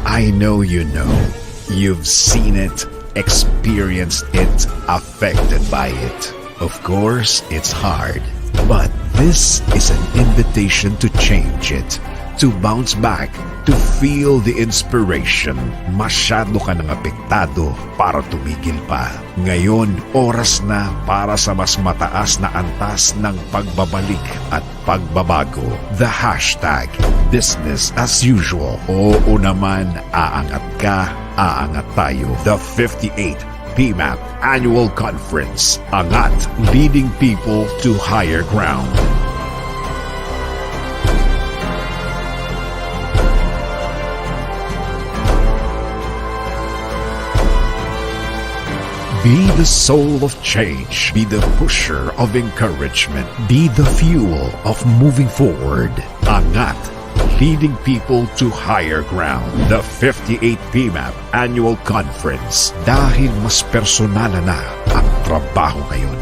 I know you know. You've seen it, experienced it, affected by it. Of course, it's hard. But this is an invitation to change it, to bounce back, to feel the inspiration. Masyado ka nang apektado para tumigil pa. Ngayon, oras na para sa mas mataas na antas ng pagbabalik at pagbabago. The hashtag business as usual. Oo naman, aangat ka, aangat tayo. The 58th PMAP Annual Conference. Angat, leading people to higher ground. Be the soul of change. Be the pusher of encouragement. Be the fuel of moving forward. Angat, leading people to higher ground. The 58th PMAP Annual Conference. Dahil mas personal na ang trabaho ngayon.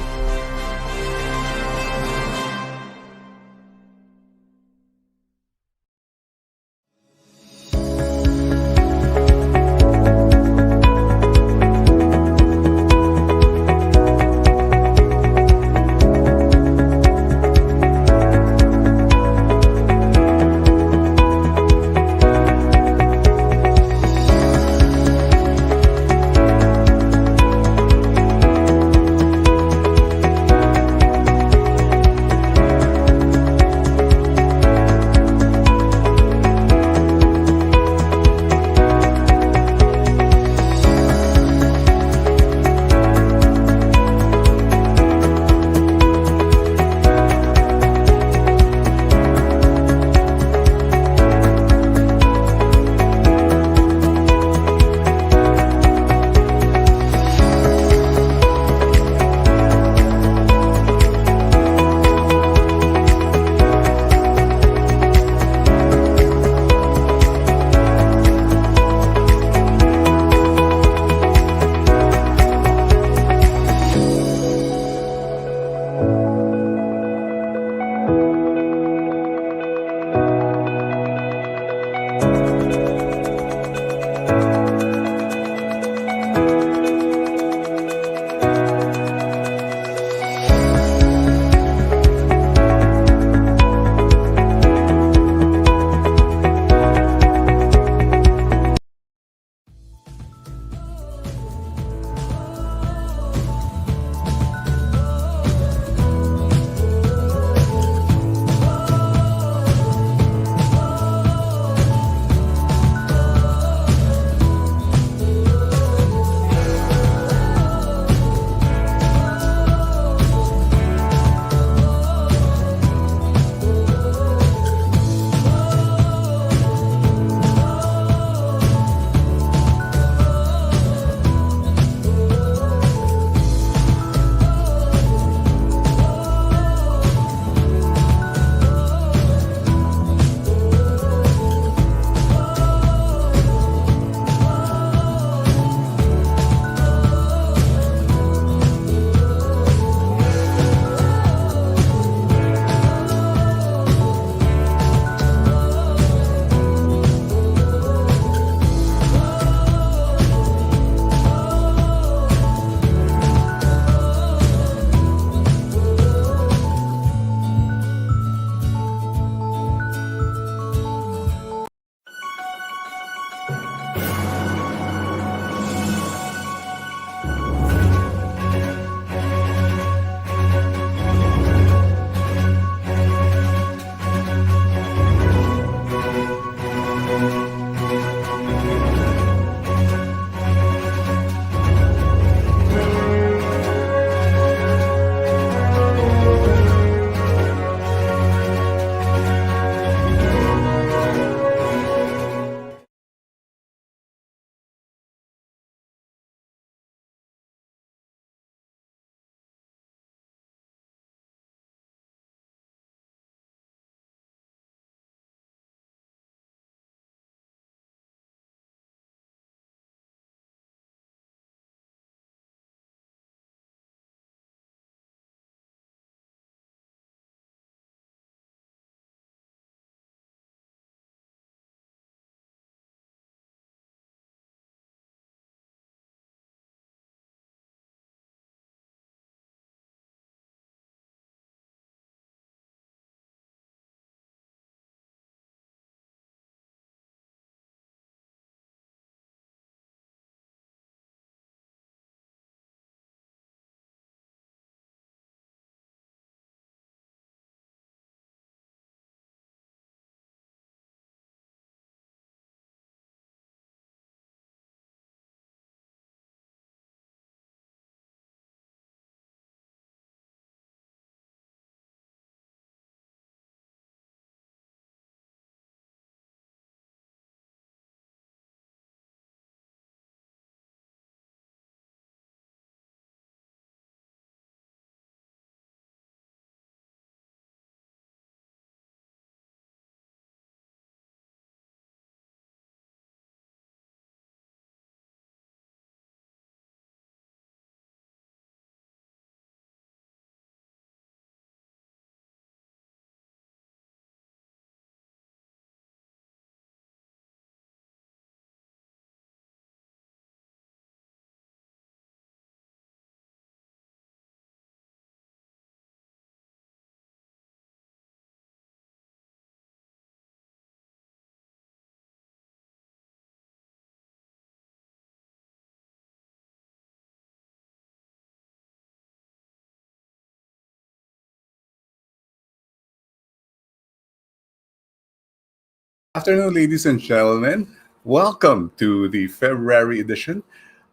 Afternoon, ladies and gentlemen. Welcome to the February edition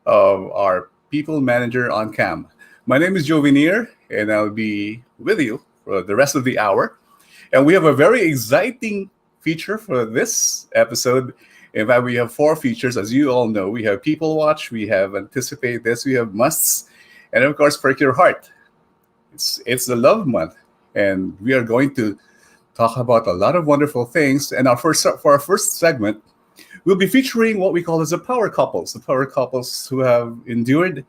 of our People Manager on Cam. My name is Joe Veneer, and I'll be with you for the rest of the hour. And we have a very exciting feature for this episode. In fact, we have four features, as you all know. We have People Watch, we have Anticipate This, we have Musts, and of course, Perk Your Heart. It's the love month, and we are going to talk about a lot of wonderful things. And for our first segment, we'll be featuring what we call as the power couples who have endured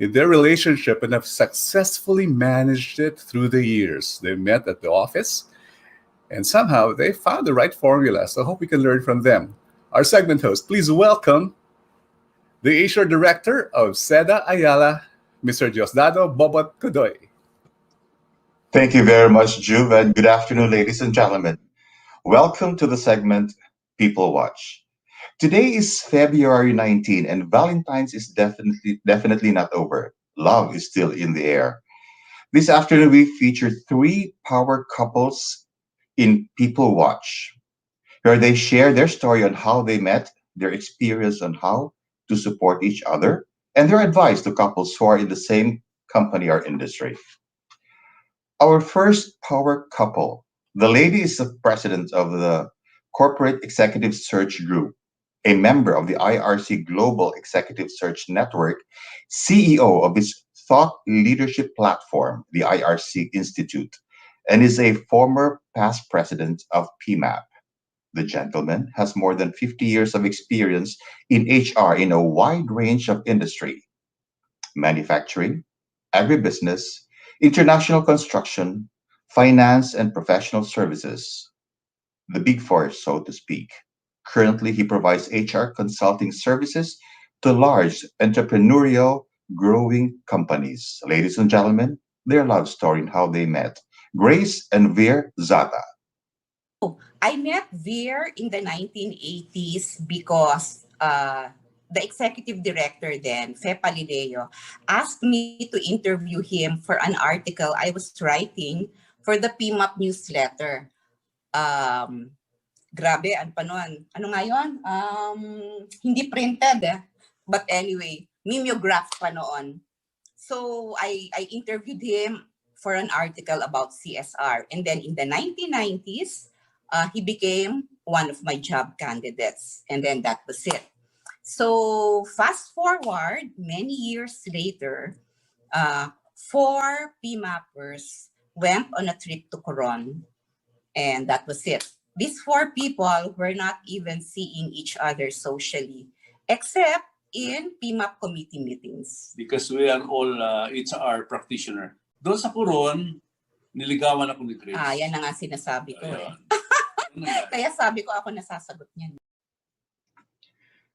in their relationship and have successfully managed it through the years. They met at the office, and somehow they found the right formula. So I hope we can learn from them. Our segment host, please welcome the HR Director of Seda Ayala, Mr. Diosdado Bobot Godoy. Thank you very much, Juve, and good afternoon, ladies and gentlemen. Welcome to the segment People Watch. Today is February 19, and Valentine's is definitely not over. Love is still in the air. This afternoon, we feature three power couples in People Watch, where they share their story on how they met, their experience on how to support each other, and their advice to couples who are in the same company or industry. Our first power couple. The lady is the president of the Corporate Executive Search Group, a member of the IRC Global Executive Search Network, CEO of its thought leadership platform, the IRC Institute, and is a former past president of PMAP. The gentleman has more than 50 years of experience in HR in a wide range of industry: manufacturing, agribusiness, international construction, finance, and professional services, the big four, so to speak. Currently, he provides HR consulting services to large entrepreneurial growing companies. Ladies and gentlemen, their love story and how they met. Grace and Veer Zata. I met Veer in the 1980s because the executive director then, Fe Palileo, asked me to interview him for an article I was writing for the PMAP newsletter. Grabe, ano pa nun? Ano nga yun? Hindi printed eh. But anyway, mimeograph pa noon. So I interviewed him for an article about CSR. And then in the 1990s, he became one of my job candidates. And then that was it. So fast forward, many years later, four PMAPers went on a trip to Coron. And that was it. These four people were not even seeing each other socially, except in PMAP committee meetings. Because we are all HR practitioner. Doon sa Puron, niligawan ako ni Grace. Yan na nga sinasabi ko eh. Ayun. Kaya sabi ko ako nasasagot niyan.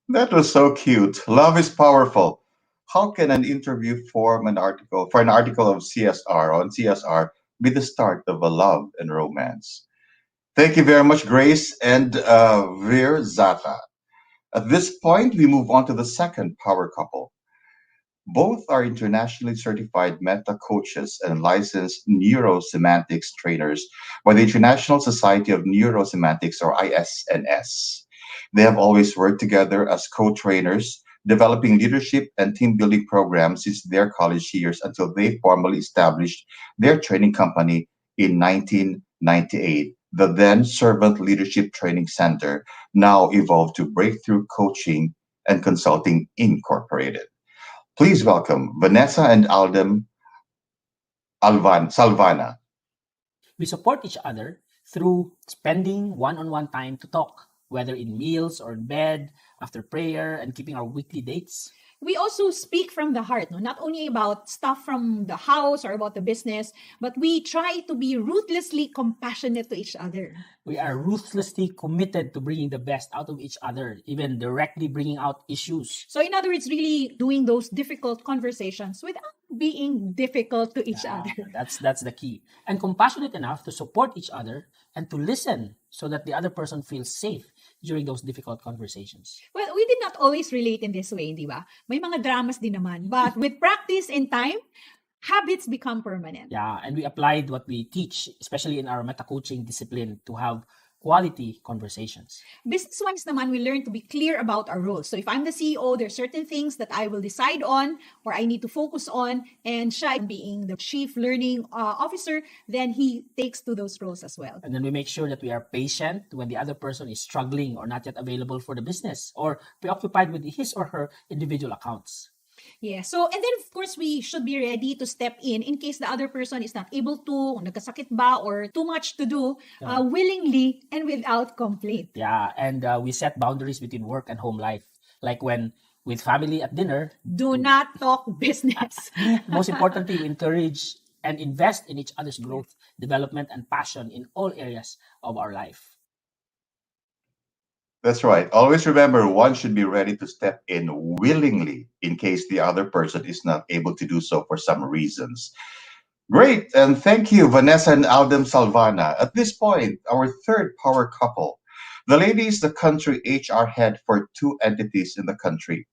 That was so cute. Love is powerful. How can an interview for an article of CSR on CSR be the start of a love and romance? Thank you very much, Grace and Veer Zata. At this point, we move on to the second power couple. Both are internationally certified meta coaches and licensed neurosemantics trainers by the International Society of Neurosemantics, or ISNS. They have always worked together as co-trainers, developing leadership and team building programs since their college years until they formally established their training company in 1998. The then Servant Leadership Training Center, now evolved to Breakthrough Coaching and Consulting Incorporated. Please welcome Vanessa and Aldem Salvana. We support each other through spending one-on-one time to talk, whether in meals or in bed, after prayer, and keeping our weekly dates. We also speak from the heart, no? Not only about stuff from the house or about the business, but we try to be ruthlessly compassionate to each other. We are ruthlessly committed to bringing the best out of each other, even directly bringing out issues. So in other words, really doing those difficult conversations without being difficult to each other. That's the key. And compassionate enough to support each other and to listen so that the other person feels safe during those difficult conversations. Well, we did not always relate in this way, di ba? May mga dramas din naman. But with practice and time, habits become permanent. Yeah, and we applied what we teach, especially in our meta coaching discipline, to have quality conversations. Business-wise naman, we learn to be clear about our roles. So if I'm the CEO, there's certain things that I will decide on or I need to focus on, and siya being the chief learning officer, then he takes to those roles as well. And then we make sure that we are patient when the other person is struggling or not yet available for the business or preoccupied with his or her individual accounts. Yeah. So, and then of course, we should be ready to step in case the other person is not able to, nagkasakit ba, or too much to do, willingly and without complaint. Yeah, and we set boundaries between work and home life. Like when with family at dinner, Do not talk business. most importantly, we encourage and invest in each other's growth, development, and passion in all areas of our life. That's right. Always remember, one should be ready to step in willingly in case the other person is not able to do so for some reasons. Great. And thank you, Vanessa and Aldem Salvana. At this point, our third power couple. The lady is the country HR head for two entities in the country.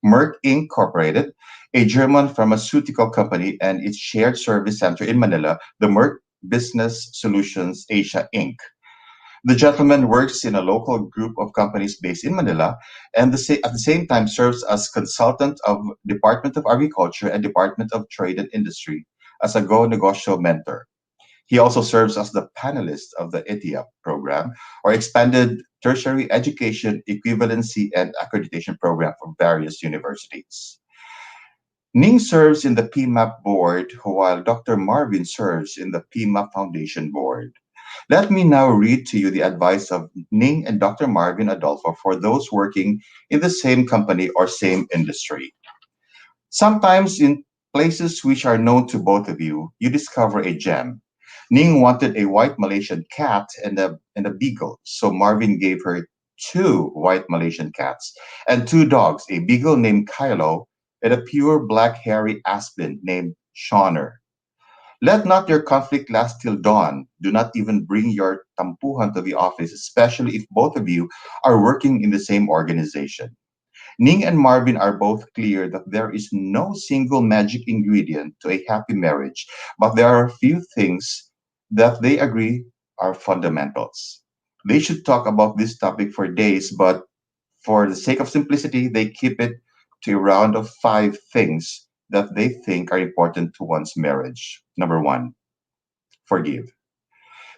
Merck Incorporated, a German pharmaceutical company, and its shared service center in Manila, the Merck Business Solutions Asia Inc. The gentleman works in a local group of companies based in Manila and at the same time serves as consultant of Department of Agriculture and Department of Trade and Industry as a Go Negosyo mentor. He also serves as the panelist of the ETIAP program, or Expanded Tertiary Education Equivalency and Accreditation Program for various universities. Ning serves in the PMAP board, while Dr. Marvin serves in the PMAP Foundation board. Let me now read to you the advice of Ning and Dr. Marvin Adolfo for those working in the same company or same industry. Sometimes in places which are known to both of you, you discover a gem. Ning wanted a white Malaysian cat and a beagle, so Marvin gave her two white Malaysian cats and two dogs, a beagle named Kylo and a pure black hairy aspen named Shauner. Let not your conflict last till dawn. Do not even bring your tampuhan to the office, especially if both of you are working in the same organization. Ning and Marvin are both clear that there is no single magic ingredient to a happy marriage, but there are a few things that they agree are fundamentals. They should talk about this topic for days, but for the sake of simplicity, they keep it to a round of 5 things that they think are important to one's marriage. Number 1, forgive.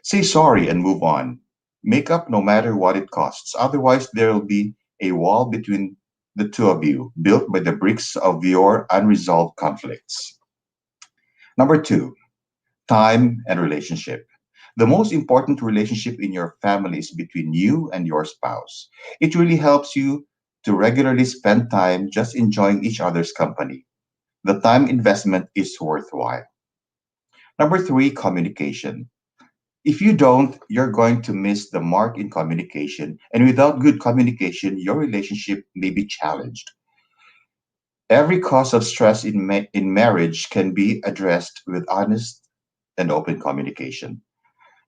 Say sorry and move on. Make up no matter what it costs. Otherwise, there will be a wall between the two of you, built by the bricks of your unresolved conflicts. Number 2, time and relationship. The most important relationship in your family is between you and your spouse. It really helps you to regularly spend time just enjoying each other's company. The time investment is worthwhile. Number 3, communication. If you don't, you're going to miss the mark in communication, and without good communication, your relationship may be challenged. Every cause of stress in marriage can be addressed with honest and open communication.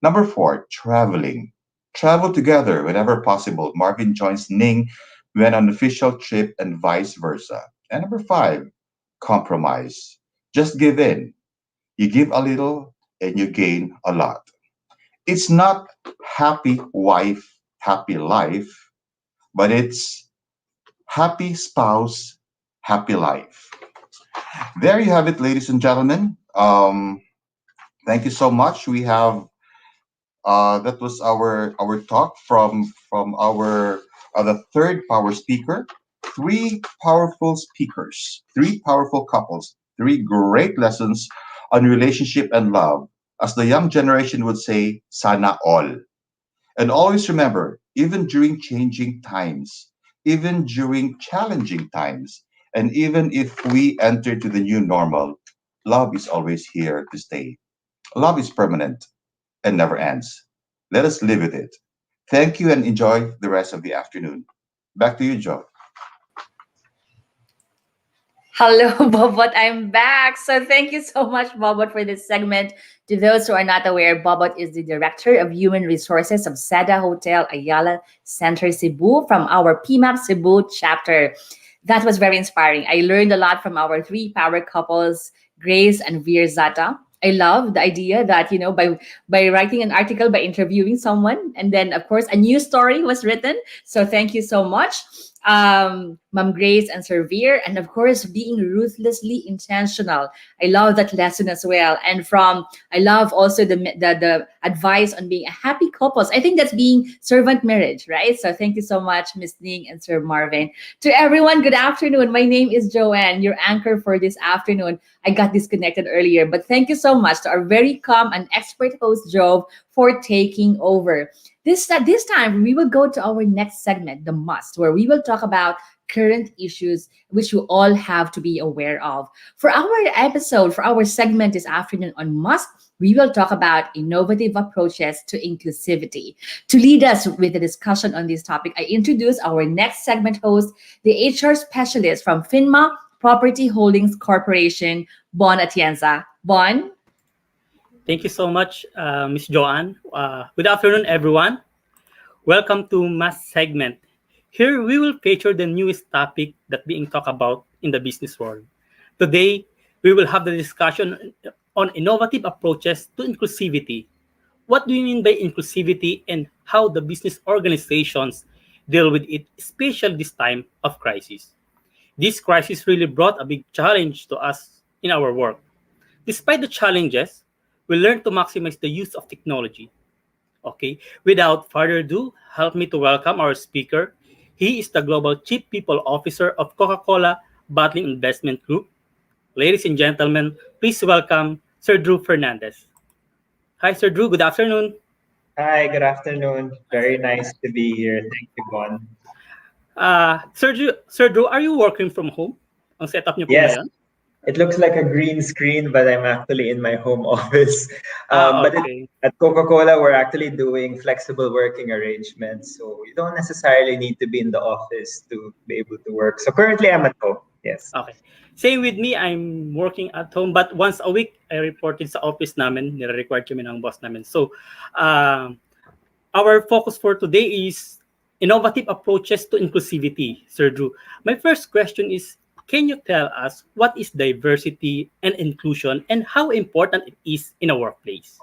Number 4, traveling. Travel together whenever possible. Marvin joins Ning when on an official trip and vice versa. And number 5, compromise. Just give in. You give a little and you gain a lot. It's not happy wife, happy life, but it's happy spouse, happy life. There you have it, ladies and gentlemen. Thank you so much. We have that was our talk from our the third power speaker. 3 powerful speakers, 3 powerful couples, 3 great lessons on relationship and love. As the young generation would say, sana all. And always remember, even during changing times, even during challenging times, and even if we enter to the new normal, love is always here to stay. Love is permanent and never ends. Let us live with it. Thank you and enjoy the rest of the afternoon. Back to you, Joe. Hello, Bobot. I'm back. So thank you so much, Bobot, for this segment. To those who are not aware, Bobot is the Director of Human Resources of Seda Hotel Ayala Center Cebu from our PMAP Cebu chapter. That was very inspiring. I learned a lot from our 3 power couples, Grace and Veer Zata. I love the idea that, by writing an article, by interviewing someone, and then of course a new story was written. So thank you so much, Ma'am Grace and Sir Veer, and of course being ruthlessly intentional. I love that lesson as well. And I love also the advice on being a happy couples. I think that's being servant marriage, right? So thank you so much, Miss Ning and Sir Marvin. To everyone, good afternoon. My name is Joanne, your anchor for this afternoon. I got disconnected earlier, but thank you so much to our very calm and expert host, Jove, for taking over. This time, we will go to our next segment, The Must, where we will talk about current issues which you all have to be aware of. For our segment this afternoon on Must, we will talk about innovative approaches to inclusivity. To lead us with the discussion on this topic, I introduce our next segment host, the HR specialist from FINMA Property Holdings Corporation, Bon Atienza. Bon? Thank you so much, Ms. Joanne. Good afternoon, everyone. Welcome to Mass Segment. Here, we will feature the newest topic that being talked about in the business world. Today, we will have the discussion on innovative approaches to inclusivity. What do you mean by inclusivity and how the business organizations deal with it, especially this time of crisis? This crisis really brought a big challenge to us in our work. Despite the challenges, we learned to maximize the use of technology. Okay, without further ado, help me to welcome our speaker. He is the Global Chief People Officer of Coca-Cola Bottling Investment Group. Ladies and gentlemen, please welcome Sir Drew Fernandez. Hi, Sir Drew. Good afternoon. Hi, good afternoon. Very nice to be here. Thank you, Bon. Sir Drew, are you working from home? Ang setup niyo po Yes, ngayon? it looks like a green screen, but I'm actually in my home office. Okay. At Coca-Cola, we're actually doing flexible working arrangements. So you don't necessarily need to be in the office to be able to work. So currently I'm at home. Yes. Okay. Same with me, I'm working at home, but once a week, I reported sa office namin, nire-required kami ng boss namin. So, our focus for today is innovative approaches to inclusivity, Sir Drew. My first question is, can you tell us what is diversity and inclusion and how important it is in a workplace?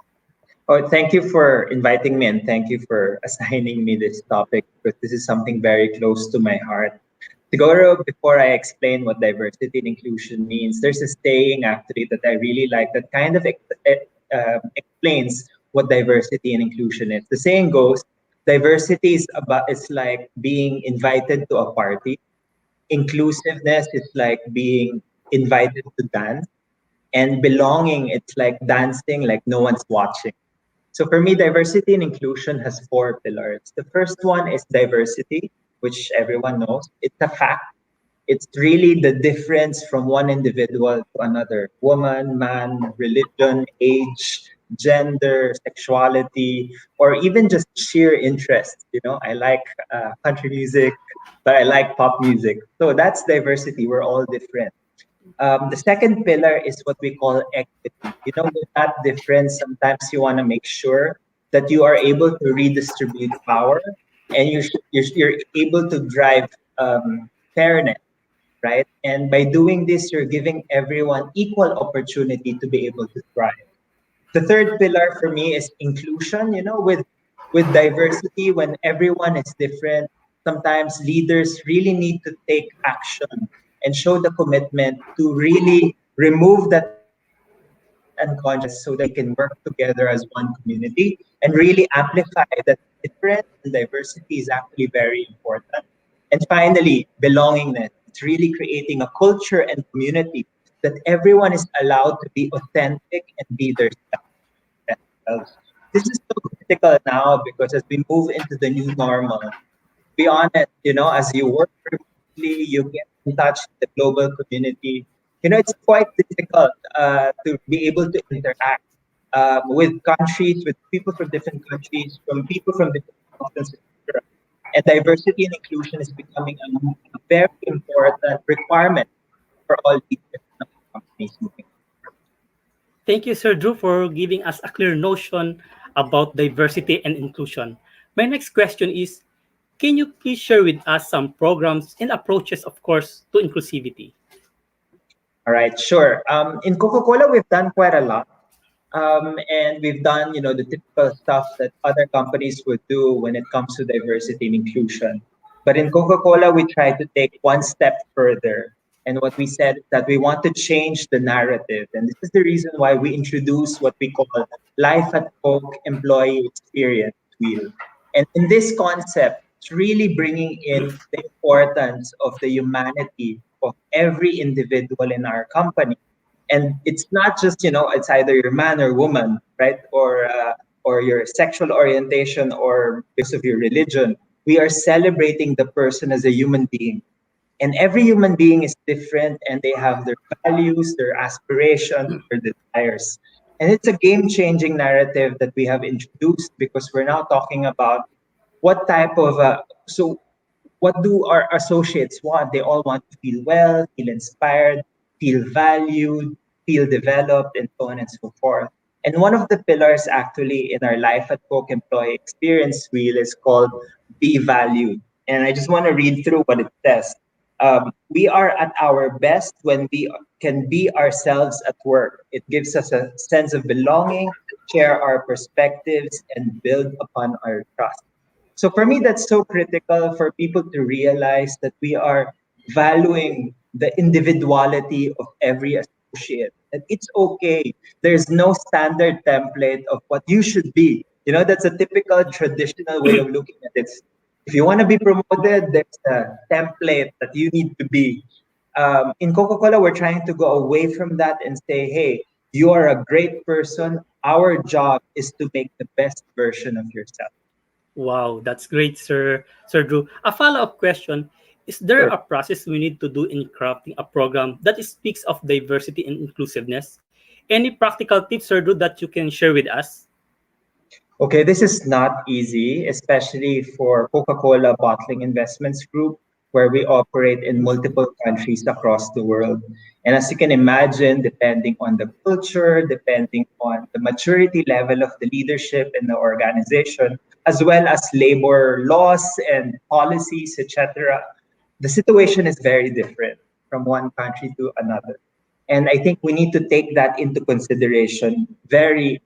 Oh, thank you for inviting me and thank you for assigning me this topic because this is something very close to my heart. Siguro, before I explain what diversity and inclusion means, there's a saying actually that I really like that kind of explains what diversity and inclusion is. The saying goes, diversity it's like being invited to a party. Inclusiveness is like being invited to dance. And belonging, it's like dancing like no one's watching. So for me, diversity and inclusion has 4 pillars. The first one is diversity, which everyone knows. It's a fact. It's really the difference from one individual to another. Woman, man, religion, age, gender, sexuality, or even just sheer interest. I like country music, but I like pop music. So that's diversity. We're all different. The second pillar is what we call equity. With that difference, sometimes you want to make sure that you are able to redistribute power and you're able to drive fairness, right? And by doing this, you're giving everyone equal opportunity to be able to thrive. The third pillar for me is inclusion. With diversity, when everyone is different, sometimes leaders really need to take action and show the commitment to really remove that unconscious so they can work together as one community and really amplify that difference and diversity is actually very important. And finally, belongingness. It's really creating a culture and community that everyone is allowed to be authentic and be themselves. This is so critical now because as we move into the new normal, be honest, as you work remotely, you get in touch with the global community. It's quite difficult to be able to interact with countries, with people from different countries, from people from different continents, etc. And diversity and inclusion is becoming a very important requirement for all these different companies moving forward. Thank you, Sir Drew, for giving us a clear notion about diversity and inclusion. My next question is, can you please share with us some programs and approaches, of course, to inclusivity? All right, sure. In Coca-Cola, we've done quite a lot. And we've done, the typical stuff that other companies would do when it comes to diversity and inclusion. But in Coca-Cola, we try to take one step further. And what we said is that we want to change the narrative. And this is the reason why we introduce what we call Life at Coke Employee Experience Wheel. And in this concept, it's really bringing in the importance of the humanity of every individual in our company. And it's not just, it's either you're man or woman, right? Or your sexual orientation or because of your religion. We are celebrating the person as a human being. And every human being is different and they have their values, their aspirations, their desires. And it's a game-changing narrative that we have introduced because we're now talking about what type of, what do our associates want? They all want to feel well, feel inspired, feel valued, feel developed, and so on and so forth. And one of the pillars actually in our Life at Coke Employee Experience Wheel is called Be Valued. And I just want to read through what it says. We are at our best when we can be ourselves at work. It gives us a sense of belonging, share our perspectives, and build upon our trust. So for me, that's so critical for people to realize that we are valuing the individuality of every associate. That it's okay. There's no standard template of what you should be. That's a typical traditional way of looking at it. If you want to be promoted, there's a template that you need to be. In Coca-Cola, we're trying to go away from that and say, hey, you are a great person. Our job is to make the best version of yourself. Wow, that's great, Sir Drew. A follow-up question. Is there Sure. a process we need to do in crafting a program that speaks of diversity and inclusiveness? Any practical tips, Sir Drew, that you can share with us? Okay, this is not easy, especially for Coca-Cola Bottling Investments Group, where we operate in multiple countries across the world. And as you can imagine, depending on the culture, depending on the maturity level of the leadership in the organization, as well as labor laws and policies, etc., the situation is very different from one country to another. And I think we need to take that into consideration very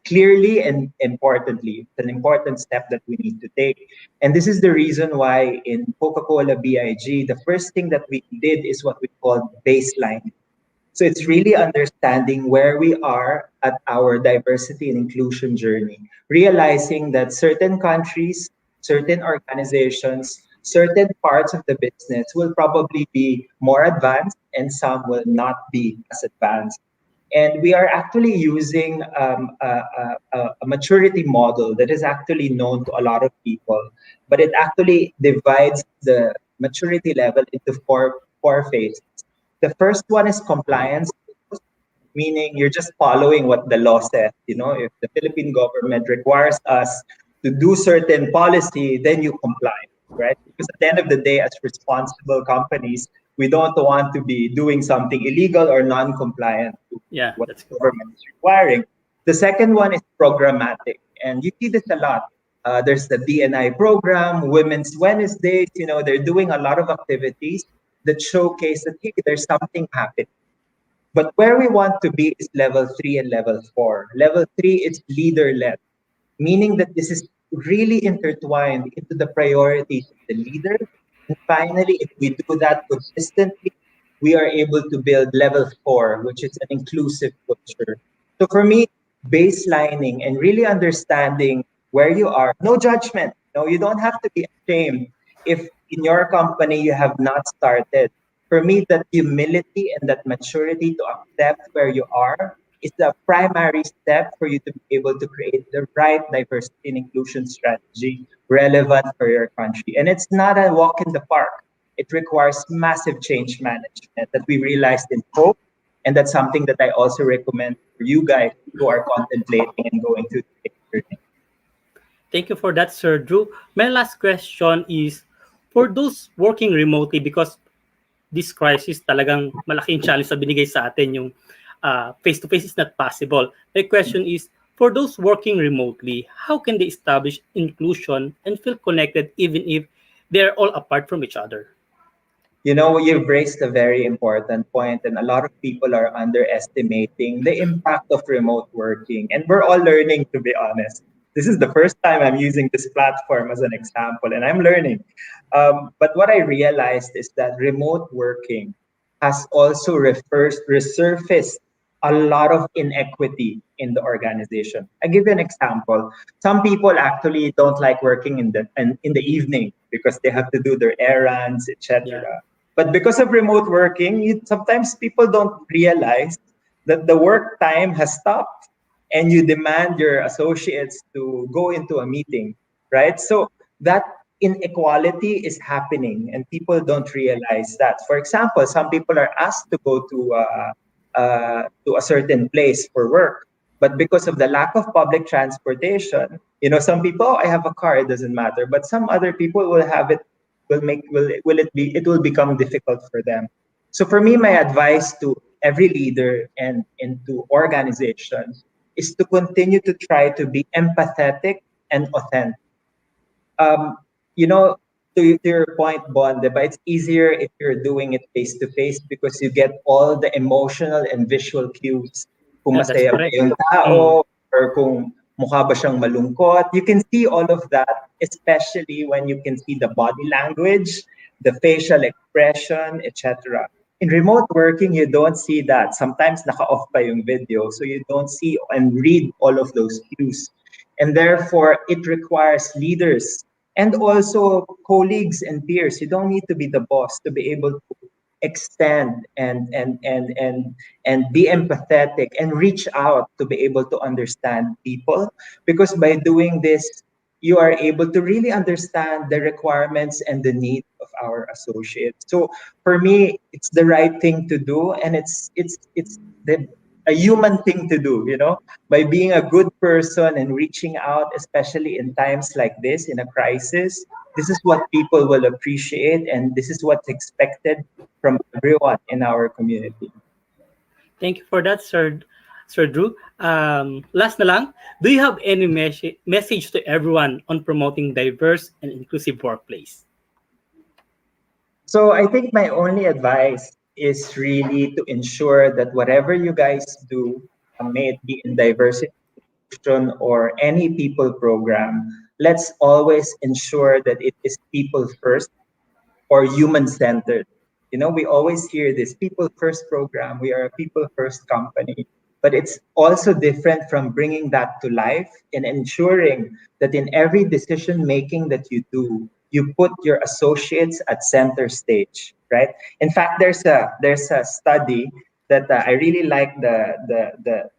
clearly and importantly. It's an important step that we need to take. And this is the reason why in Coca-Cola BIG, the first thing that we did is what we call baseline. So it's really understanding where we are at our diversity and inclusion journey, realizing that certain countries, certain organizations, certain parts of the business will probably be more advanced and some will not be as advanced. And we are actually using a maturity model that is actually known to a lot of people, but it actually divides the maturity level into four phases. The first one is compliance, meaning you're just following what the law says. If the Philippine government requires us to do certain policy, then you comply, right? Because at the end of the day, as responsible companies, we don't want to be doing something illegal or non-compliant to what the government is requiring. The second one is programmatic, and you see this a lot. There's the D&I program, Women's Wednesdays. They're doing a lot of activities that showcase that, hey, there's something happening. But where we want to be is level 3 and level 4. Level 3 is leader-led, meaning that this is really intertwined into the priorities of the leader. And finally, if we do that consistently, we are able to build level 4, which is an inclusive culture. So for me, baselining and really understanding where you are, no judgment. No, you don't have to be ashamed if in your company you have not started. For me, that humility and that maturity to accept where you are is the primary step for you to be able to create the right diversity and inclusion strategy relevant for your country. And it's not a walk in the park. It requires massive change management that we realized in Coke. And that's something that I also recommend for you guys who are contemplating and going through the journey. Thank you for that, Sir Drew. My last question is, for those working remotely, because this crisis talagang malaking challenge na binigay sa atin, yung face-to-face is not possible. My question is, for those working remotely, how can they establish inclusion and feel connected even if they're all apart from each other? You've raised a very important point, and a lot of people are underestimating the impact of remote working. And we're all learning, to be honest. This is the first time I'm using this platform as an example, and I'm learning. But what I realized is that remote working has also resurfaced a lot of inequity in the organization. I give you an example. Some people actually don't like working in the evening because they have to do their errands, etc. Yeah. But because of remote working, sometimes people don't realize that the work time has stopped and you demand your associates to go into a meeting, right? So that inequality is happening and people don't realize that. For example, some people are asked to go to a certain place for work, but because of the lack of public transportation, some people, I have a car, it doesn't matter, but some other people will have it, it will become difficult for them. So for me, my advice to every leader and to organizations is to continue to try to be empathetic and authentic. To your point, Bon, but it's easier if you're doing it face to face because you get all the emotional and visual cues. Kung Yeah, that's masaya ba correct. yung tao, or kung mukha ba siyang malungkot. You can see all of that, especially when you can see the body language, the facial expression, etc. In remote working, you don't see that. Sometimes naka-off pa yung video, so you don't see and read all of those cues. And therefore, it requires leaders and also colleagues and peers. You don't need to be the boss to be able to extend and be empathetic and reach out to be able to understand people, because by doing this you are able to really understand the requirements and the needs of our associates. So for me, it's the right thing to do, and it's a human thing to do, by being a good person and reaching out, especially in times like this, in a crisis. This is what people will appreciate, and this is what's expected from everyone in our community. Thank you for that, Sir Drew. Last na lang, do you have any message to everyone on promoting diverse and inclusive workplace? So I think my only advice is really to ensure that whatever you guys do, may it be in diversity or any people program, let's always ensure that it is people first or human centered. We always hear this people first program, we are a people first company, but it's also different from bringing that to life and ensuring that in every decision making that you do, you put your associates at center stage, right? In fact, there's a study that I really like the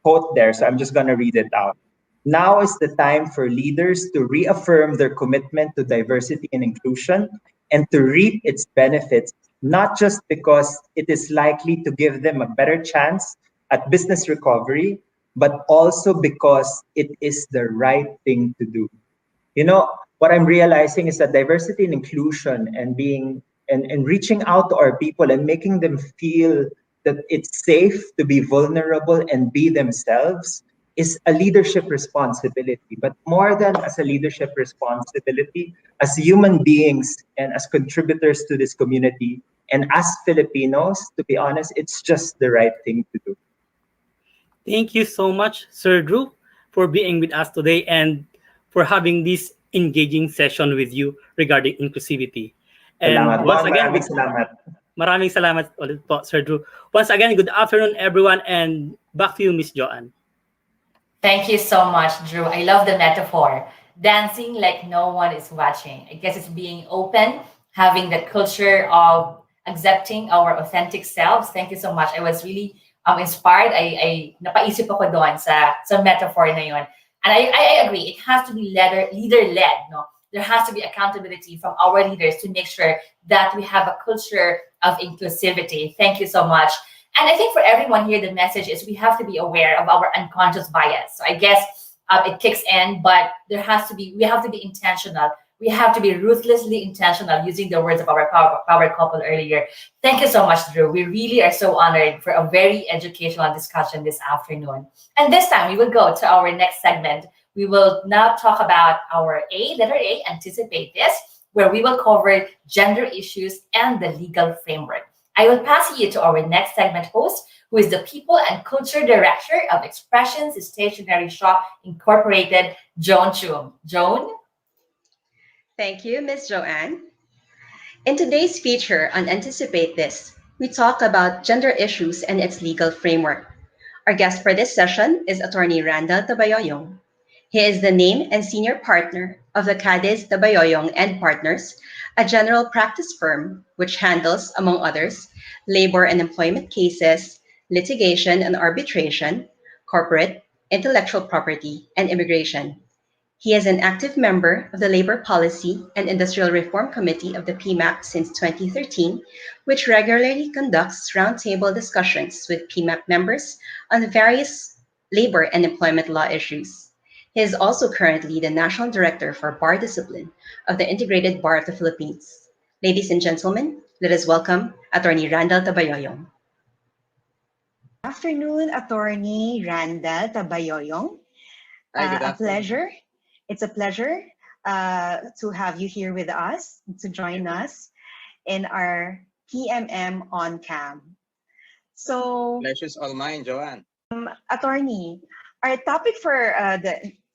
quote there, so I'm just going to read it out. Now is the time for leaders to reaffirm their commitment to diversity and inclusion and to reap its benefits, not just because it is likely to give them a better chance at business recovery, but also because it is the right thing to do. What I'm realizing is that diversity and inclusion and being and reaching out to our people and making them feel that it's safe to be vulnerable and be themselves is a leadership responsibility. But more than as a leadership responsibility, as human beings and as contributors to this community and as Filipinos, to be honest, it's just the right thing to do. Thank you so much, Sir Drew, for being with us today and for having this engaging session with you regarding inclusivity. And Salamat. once again, maraming salamat. ulit po, Sir Drew. Once again, good afternoon, everyone, and back to you, Miss Joanne. Thank you so much, Drew. I love the metaphor. Dancing like no one is watching. I guess it's being open, having the culture of accepting our authentic selves. Thank you so much. I was really inspired. I napaisip ako doon sa metaphor na yun. And I agree. It has to be leader-led. No? There has to be accountability from our leaders to make sure that we have a culture of inclusivity. Thank you so much. And I think for everyone here, the message is we have to be aware of our unconscious bias. So I guess it kicks in, but we have to be intentional. We have to be ruthlessly intentional, using the words of our power couple earlier. Thank you so much, Drew. We really are so honored for a very educational discussion this afternoon. And this time we will go to our next segment. We will now talk about our letter A, anticipate this. where we will cover gender issues and the legal framework. I will pass you to our next segment host, who is the People and Culture Director of Expressions Stationery Shop Incorporated, Joan Chum. Joan? Thank you, Ms. Joanne. In today's feature on Anticipate This, we talk about gender issues and its legal framework. Our guest for this session is Attorney Randall Tabayoyong. He is the name and senior partner of the Cadiz Tabayoyong and Partners, a general practice firm which handles, among others, labor and employment cases, litigation and arbitration, corporate, intellectual property, and immigration. He is an active member of the Labor Policy and Industrial Reform Committee of the PMAC since 2013, which regularly conducts roundtable discussions with PMAC members on various labor and employment law issues. He is also currently the National Director for Bar Discipline of the Integrated Bar of the Philippines. Ladies and gentlemen, let us welcome Attorney Randall Tabayoyong. Afternoon, Attorney Randall Tabayoyong. Hi, good A afternoon. pleasure. It's a pleasure to have you here with us, to join us in our PMM on cam. So, Pleasure's all mine, Joanne. Attorney, our topic for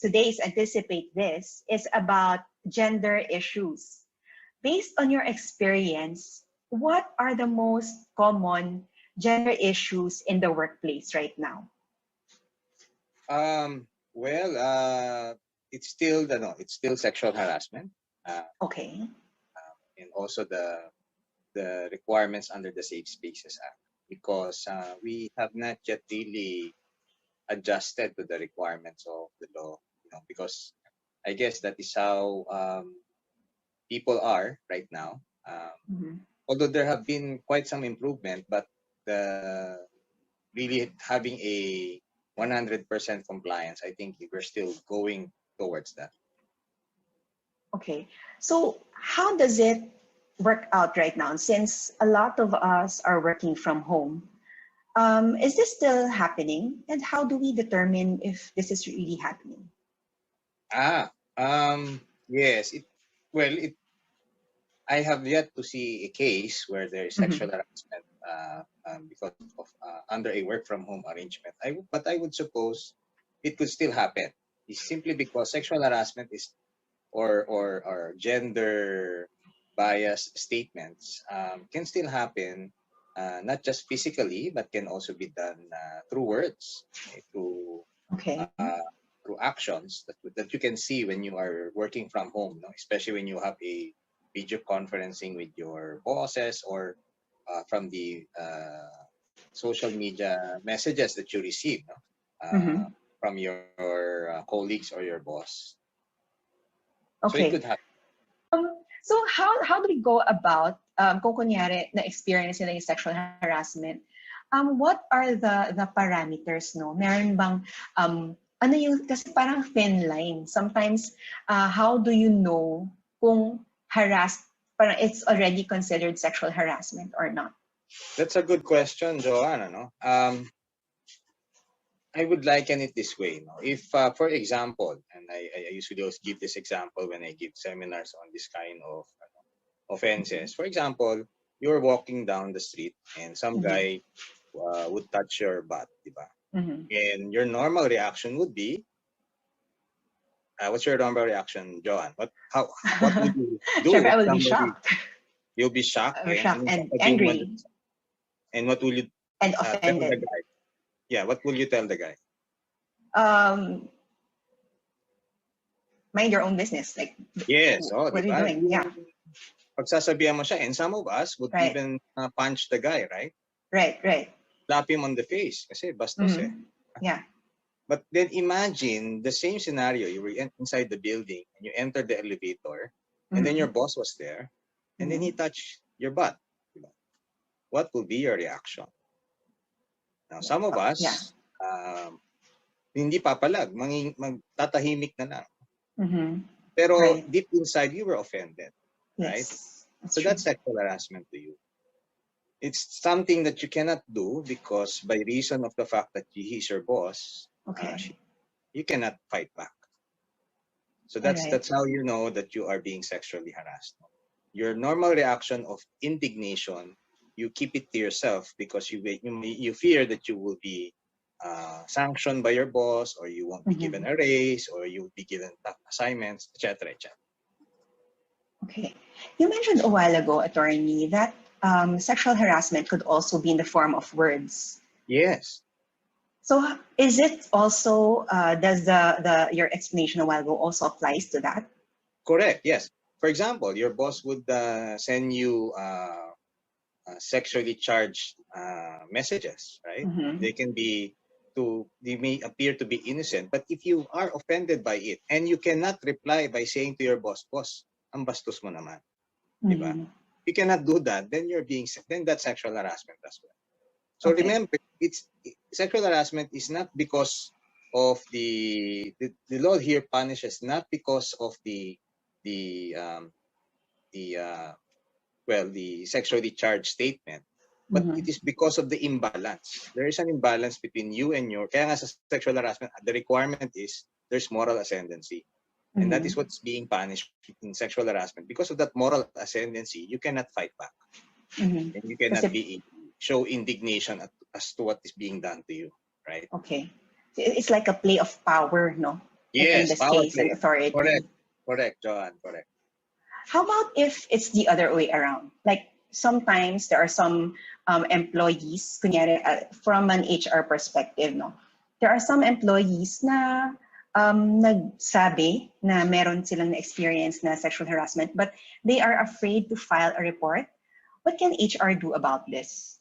today's Anticipate This is about gender issues. Based on your experience, what are the most common gender issues in the workplace right now? Well, it's still it's still sexual harassment. Okay. And also the requirements under the Safe Spaces Act, because we have not yet really adjusted to the requirements of the law. Because I guess that is how people are right now. Although there have been quite some improvement, but really having a 100% compliance, I think we're still going towards that. Okay, so how does it work out right now? Since a lot of us are working from home, is this still happening? And how do we determine if this is really happening? Yes. I have yet to see a case where there is sexual harassment because of under a work from home arrangement. But I would suppose it could still happen. It's simply because sexual harassment is or gender bias statements can still happen, not just physically, but can also be done through words, through actions that you can see when you are working from home, especially when you have a video conferencing with your bosses or from the social media messages that you receive from your colleagues or your boss. So it could happen. So how do we go about kung kunyari na experience nila yung sexual harassment? What are the parameters, no? Meron bang ano yung kasi parang thin line. Sometimes how do you know kung parang it's already considered sexual harassment or not? That's a good question, Joanna. I would liken it this way. If, for example, and I usually also give this example when I give seminars on this kind of offenses. For example, you're walking down the street and some guy would touch your butt, diba? And your normal reaction would be, what's your normal reaction, Joanne? What would you do? Sure, I would be shocked. You'll be shocked, and angry. And what will you and tell the offended. guy? Yeah, what will you tell the guy? Mind your own business. Like, yes. what are you doing? Yeah. Pagsasabihan mo siya, and some of us would even punch the guy, right? Right. Slap him on the face kasi bastos eh. Yeah. But then imagine the same scenario. You were inside the building and you entered the elevator and then your boss was there and then he touched your butt. What will be your reaction? Now, some of us, hindi papalag, magtatahimik na lang. Pero deep inside, you were offended, right? So that's sexual harassment to you. It's something that you cannot do because by reason of the fact that he's your boss, you cannot fight back. So that's how you know that you are being sexually harassed. your normal reaction of indignation, you keep it to yourself because you fear that you will be sanctioned by your boss, or you won't be given a raise, or you will be given tough assignments, etc., etc. Okay. You mentioned a while ago, attorney, that sexual harassment could also be in the form of words. Yes. So is it also, does the your explanation a while ago also applies to that? Correct. Yes. For example, your boss would send you sexually charged messages, right? They can be they may appear to be innocent, but if you are offended by it and you cannot reply by saying to your boss, "Boss, ang bastos mo naman," di ba? You cannot do that, then then that's sexual harassment as well. So remember, sexual harassment is not because of the law here punishes not because of the sexually charged statement, but it is because of the imbalance. There is an imbalance between you and kaya nga sa sexual harassment, the requirement is there's moral ascendancy. And that is what's being punished in sexual harassment. Because of that moral ascendancy, you cannot fight back. And you cannot show indignation as to what is being done to you, right? Okay. It's like a play of power, no? Yes, in this power case, play. and authority. Correct, Joanne, correct. How about if it's the other way around? Like sometimes there are some employees, kunyari, from an HR perspective, no? There are some employees na nagsabi na meron silang na-experience na sexual harassment, but they are afraid to file a report. What can HR do about this?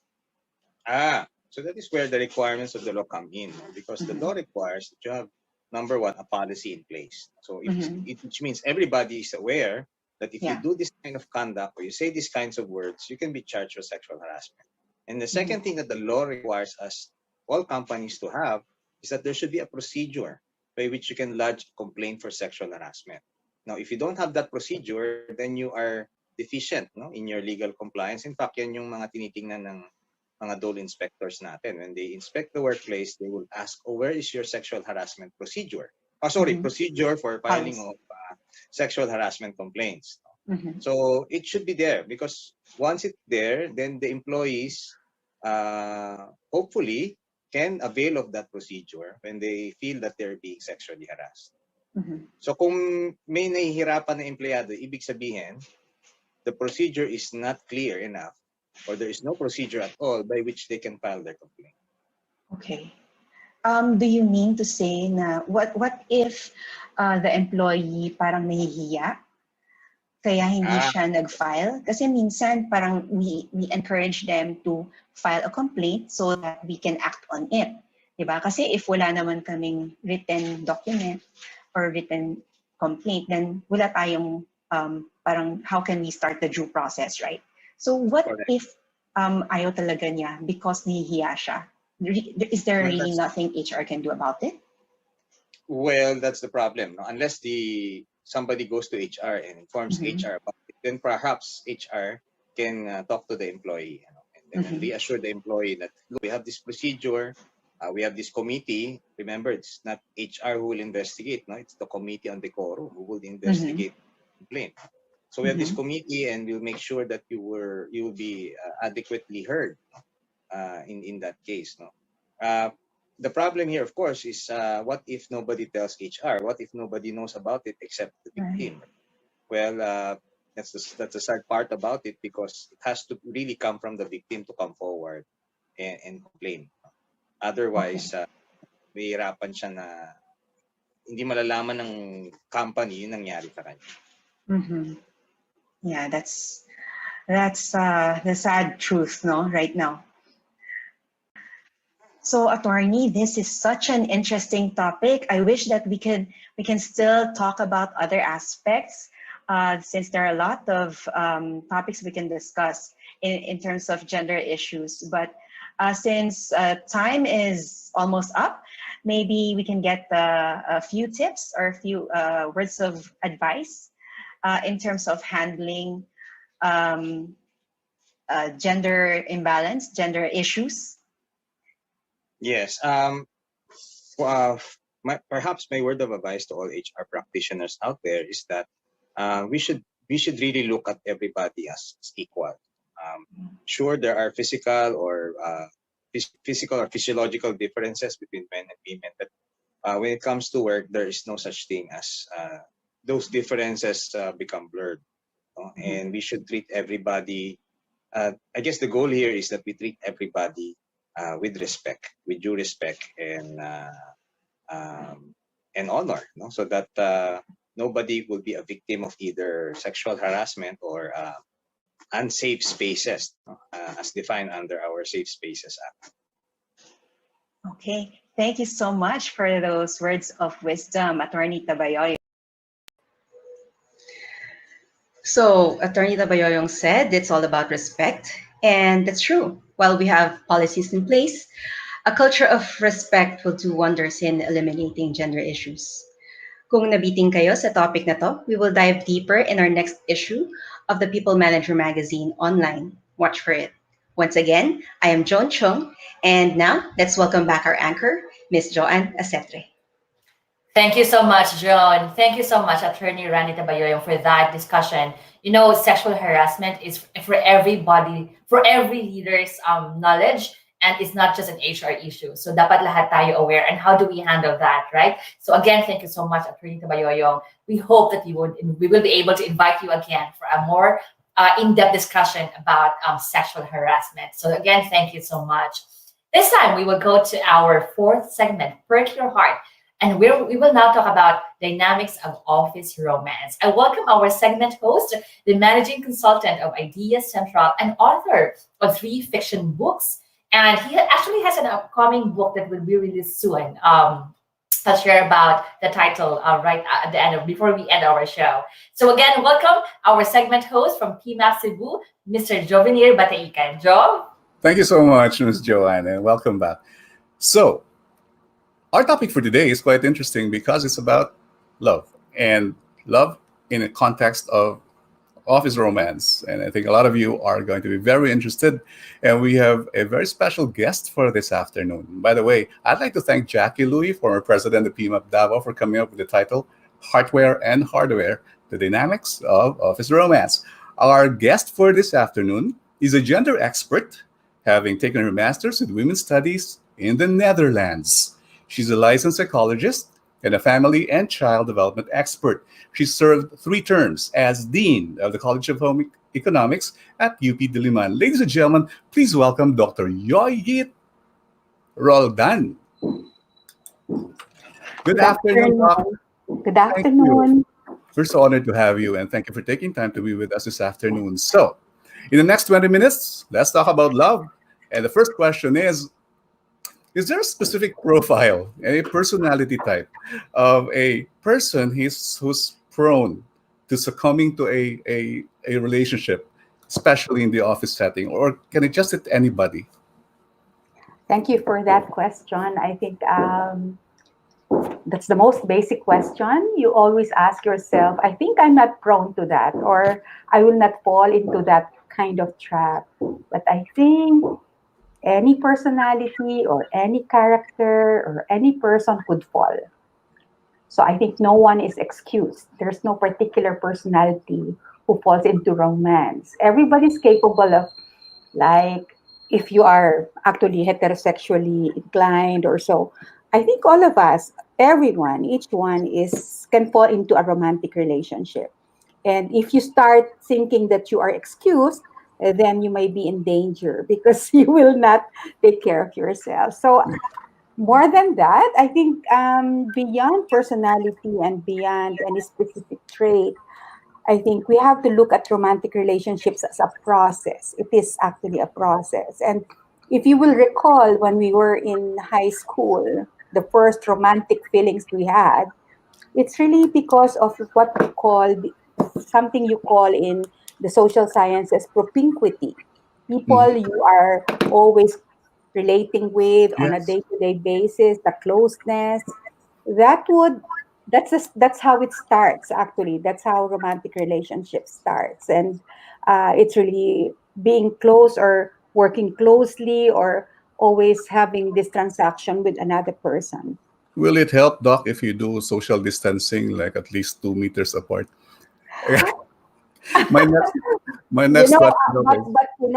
So that is where the requirements of the law come in, because the law requires that you have, number one, a policy in place. So which means everybody is aware that if you do this kind of conduct or you say these kinds of words, you can be charged with sexual harassment. And the second thing that the law requires us, all companies, to have is that there should be a procedure by which you can lodge a complaint for sexual harassment. Now, if you don't have that procedure, then you are deficient, no, in your legal compliance. In fact, yan yung mga tinitingnan ng mga dole inspectors natin. When they inspect the workplace, they will ask, where is your sexual harassment procedure? Procedure for filing of sexual harassment complaints. So it should be there, because once it's there, then the employees hopefully can avail of that procedure when they feel that they're being sexually harassed. So kung may nahihirapan na empleyado, ibig sabihin, the procedure is not clear enough, or there is no procedure at all by which they can file their complaint. Okay. Do you mean to say na what if the employee parang nahihiya kaya hindi siya nag-file? Kasi minsan parang we encourage them to file a complaint so that we can act on it. Diba? Kasi if wala naman kaming written document or written complaint, then wala tayong parang how can we start the due process, right? So what if ayaw talaga niya because nahihiya siya? Is there really nothing HR can do about it? Well, that's the problem. No? Unless somebody goes to HR and informs HR about it, then perhaps HR can talk to the employee, and then reassure the employee that, look, we have this procedure, we have this committee. Remember, it's not HR who will investigate, no? It's the committee on decorum who will investigate the complaint. So we have this committee, and we'll make sure that you will be adequately heard in that case. No, the problem here, of course, is what if nobody tells HR? What if nobody knows about it except the victim? Well, that's the sad part about it, because it has to really come from the victim to come forward and complain. Otherwise, may hirapan siya na hindi malalaman ng company yung nangyari sa kanya. Yeah, that's the sad truth, no, right now. So, attorney, this is such an interesting topic. I wish that we can still talk about other aspects, since there are a lot of topics we can discuss in terms of gender issues. But since time is almost up, maybe we can get a few tips or a few words of advice in terms of handling gender imbalance, gender issues. Yes. Perhaps my word of advice to all HR practitioners out there is that we should we should really look at everybody as equal. Sure, there are physical or physiological differences between men and women, but when it comes to work, there is no such thing as those differences become blurred. And we should treat everybody. I guess the goal here is that we treat everybody with respect, with due respect and honor, so that nobody will be a victim of either sexual harassment or unsafe spaces, as defined under our Safe Spaces Act. Okay, thank you so much for those words of wisdom, Attorney Tabayoy. So, Attorney Tabayoyong said it's all about respect, and that's true. While we have policies in place, a culture of respect will do wonders in eliminating gender issues. Kung nabiting kayo sa topic na to, we will dive deeper in our next issue of the People Manager magazine online. Watch for it. Once again, I am Joan Chung, and now let's welcome back our anchor, Ms. Joanne Acetre. Thank you so much, Joan. Thank you so much, Attorney Rani Tabayoyong, for that discussion. You know, sexual harassment is for everybody, for every leader's knowledge, and it's not just an HR issue. So dapat lahat tayo aware. And how do we handle that, right? So again, thank you so much, Attorney Tabayoyong. We hope that we will be able to invite you again for a more in-depth discussion about sexual harassment. So again, thank you so much. This time, we will go to our fourth segment, Perk Your Heart. And we will now talk about dynamics of office romance. I welcome our segment host, the managing consultant of Idea Central and author of 3 fiction books. And he actually has an upcoming book that will be released soon. I'll share about the title right at the end, before we end our show. So again, welcome our segment host from PMAP Cebu, Mr. Jovenir Bataican. Joe? Thank you so much, Ms. Joanne, and welcome back. So, our topic for today is quite interesting because it's about love, and love in a context of office romance. And I think a lot of you are going to be very interested. And we have a very special guest for this afternoon. By the way, I'd like to thank Jackie Louie, former president of PMAP Davao, for coming up with the title, Heartware and Hardware, The Dynamics of Office Romance. Our guest for this afternoon is a gender expert, having taken her master's in women's studies in the Netherlands. She's a licensed psychologist and a family and child development expert. She served 3 terms as Dean of the College of Home Economics at UP Diliman. Ladies and gentlemen, please welcome Dr. Yoyit Roldan. Good afternoon, Doc. Good afternoon. We're so honored to have you, and thank you for taking time to be with us this afternoon. So, in the next 20 minutes, let's talk about love. And the first question is there a specific profile, a personality type of a person who's prone to succumbing to a relationship, especially in the office setting, or can it just hit anybody? Thank you for that question. I think that's the most basic question you always ask yourself. I think I'm not prone to that, or I will not fall into that kind of trap. But I think any personality or any character or any person could fall. So I think no one is excused. There's no particular personality who falls into romance. Everybody's capable of, like, if you are actually heterosexually inclined or so, I think all of us, everyone, each one can fall into a romantic relationship. And if you start thinking that you are excused, then you may be in danger because you will not take care of yourself. So more than that, I think beyond personality and beyond any specific trait, I think we have to look at romantic relationships as a process. It is actually a process. And if you will recall, when we were in high school, the first romantic feelings we had, it's really because of what we call, something you call in the social sciences, propinquity. People you are always relating with on a day-to-day basis, the closeness, that's how it starts, actually. That's how romantic relationship starts. And it's really being close or working closely or always having this transaction with another person. Will it help, Doc, if you do social distancing, like at least 2 meters apart? My next, my You next know, question, Doc, but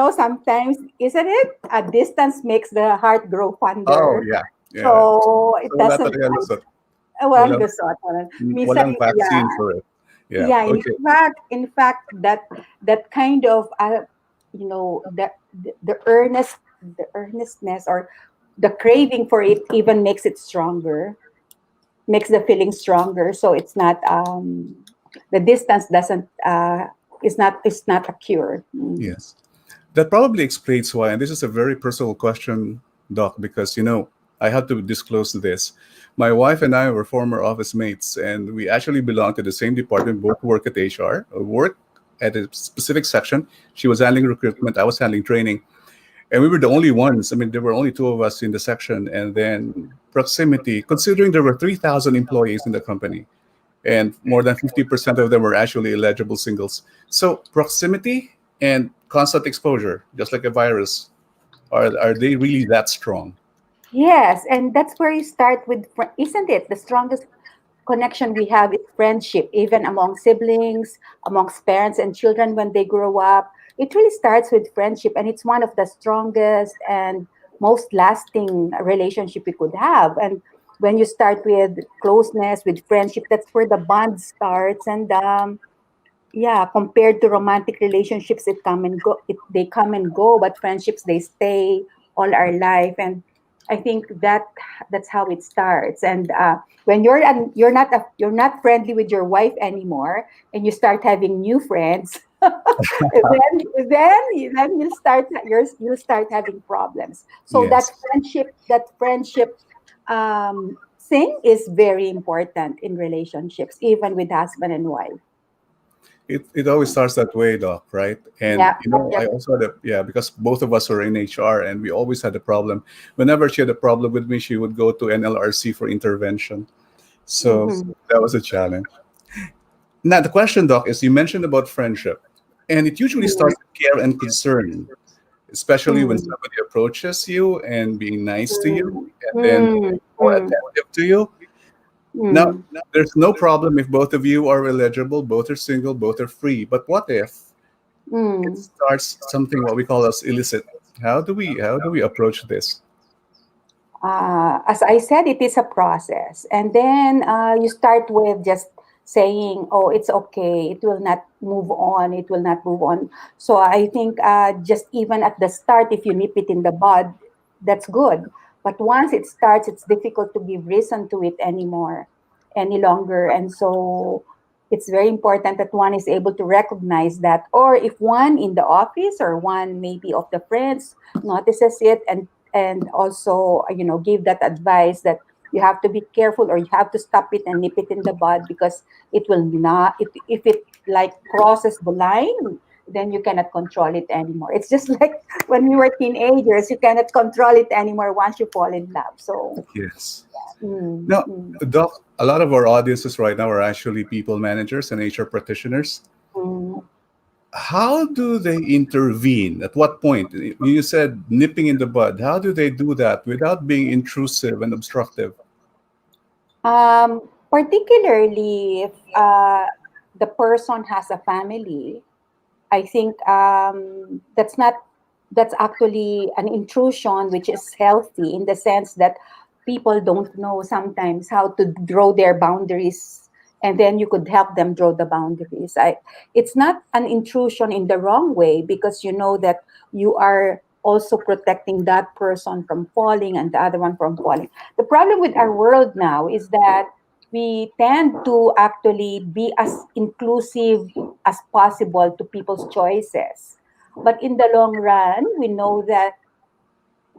is, sometimes, isn't it? A distance makes the heart grow oh fonder. yeah, yeah. So it So wala doesn't talaga lusot. walang Walang, lusot. Minsan, walang vaccine yeah. for it. Yeah. Yeah, Okay. in fact, that kind of the earnestness or the craving for it even makes it stronger, makes the feeling stronger. So it's not the distance doesn't is not a cure. Yes. That probably explains why, and this is a very personal question, Doc, because I have to disclose this. My wife and I were former office mates, and we actually belong to the same department, both work at HR, work at a specific section. She was handling recruitment, I was handling training. And we were the only ones. I mean, there were only two of us in the section. And then proximity, considering there were 3,000 employees in the company, and more than 50% of them were actually eligible singles. So proximity and constant exposure, just like a virus, are they really that strong? Yes, and that's where you start with, isn't it? The strongest connection we have is friendship, even among siblings, amongst parents and children when they grow up. It really starts with friendship, and it's one of the strongest and most lasting relationship we could have. And when you start with closeness, with friendship, that's where the bond starts. And yeah, compared to romantic relationships, they come and go, but friendships, they stay all our life. And I think that's how it starts. And when you're not friendly with your wife anymore, and you start having new friends, then you'll start having problems. So Yes. that friendship thing is very important in relationships, even with husband and wife. It always starts that way, Doc, right? And Yeah. I also had because both of us were in HR, and we always had a problem. Whenever she had a problem with me, she would go to NLRC for intervention. So Mhm. that was a challenge. Now the question, Doc, is you mentioned about friendship, and it usually starts with care and concern, especially when Mm. somebody approaches you and being nice to you, Mm. and then Mm. more Mm. attentive to you. Now, Mm. there's no problem if both of you are eligible, both are single, both are free. But what if it Mm. starts something what we call as illicit? How do we approach this? As I said, it is a process. And then you start with just saying, oh, it's okay. It will not move on. It will not move on. So I think just even at the start, if you nip it in the bud, that's good. But once it starts, it's difficult to give reason to it any longer. And so it's very important that one is able to recognize that. Or if one in the office or one maybe of the friends notices it and also give that advice that you have to be careful or you have to stop it and nip it in the bud because it will not if it like crosses the line, then you cannot control it anymore. It's just like when we were teenagers, you cannot control it anymore once you fall in love. So Yes. mm, Now, mm, Doc, a lot of our audiences right now are actually people managers and HR practitioners. mm. How do they intervene? At what point? You said nipping in the bud. How do they do that without being intrusive and obstructive? Particularly if the person has a family, I think that's actually an intrusion which is healthy in the sense that people don't know sometimes how to draw their boundaries, and then you could help them draw the boundaries. It's not an intrusion in the wrong way because you know that you are also protecting that person from falling and the other one from falling. The problem with our world now is that we tend to actually be as inclusive as possible to people's choices. But in the long run, we know that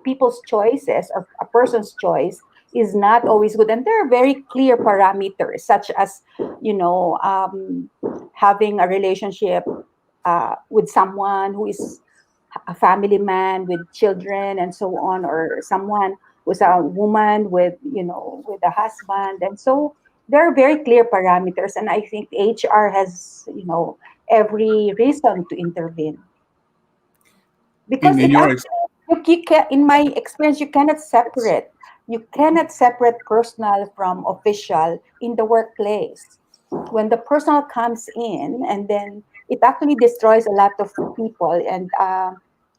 people's choices or a person's choice is not always good. And there are very clear parameters, such as, you know, having a relationship with someone who is a family man with children and so on, or someone who's a woman with, with a husband. And so there are very clear parameters. And I think HR has, every reason to intervene because In it your actually in my experience you cannot separate personal from official in the workplace. When the personal comes in and then it actually destroys a lot of people, and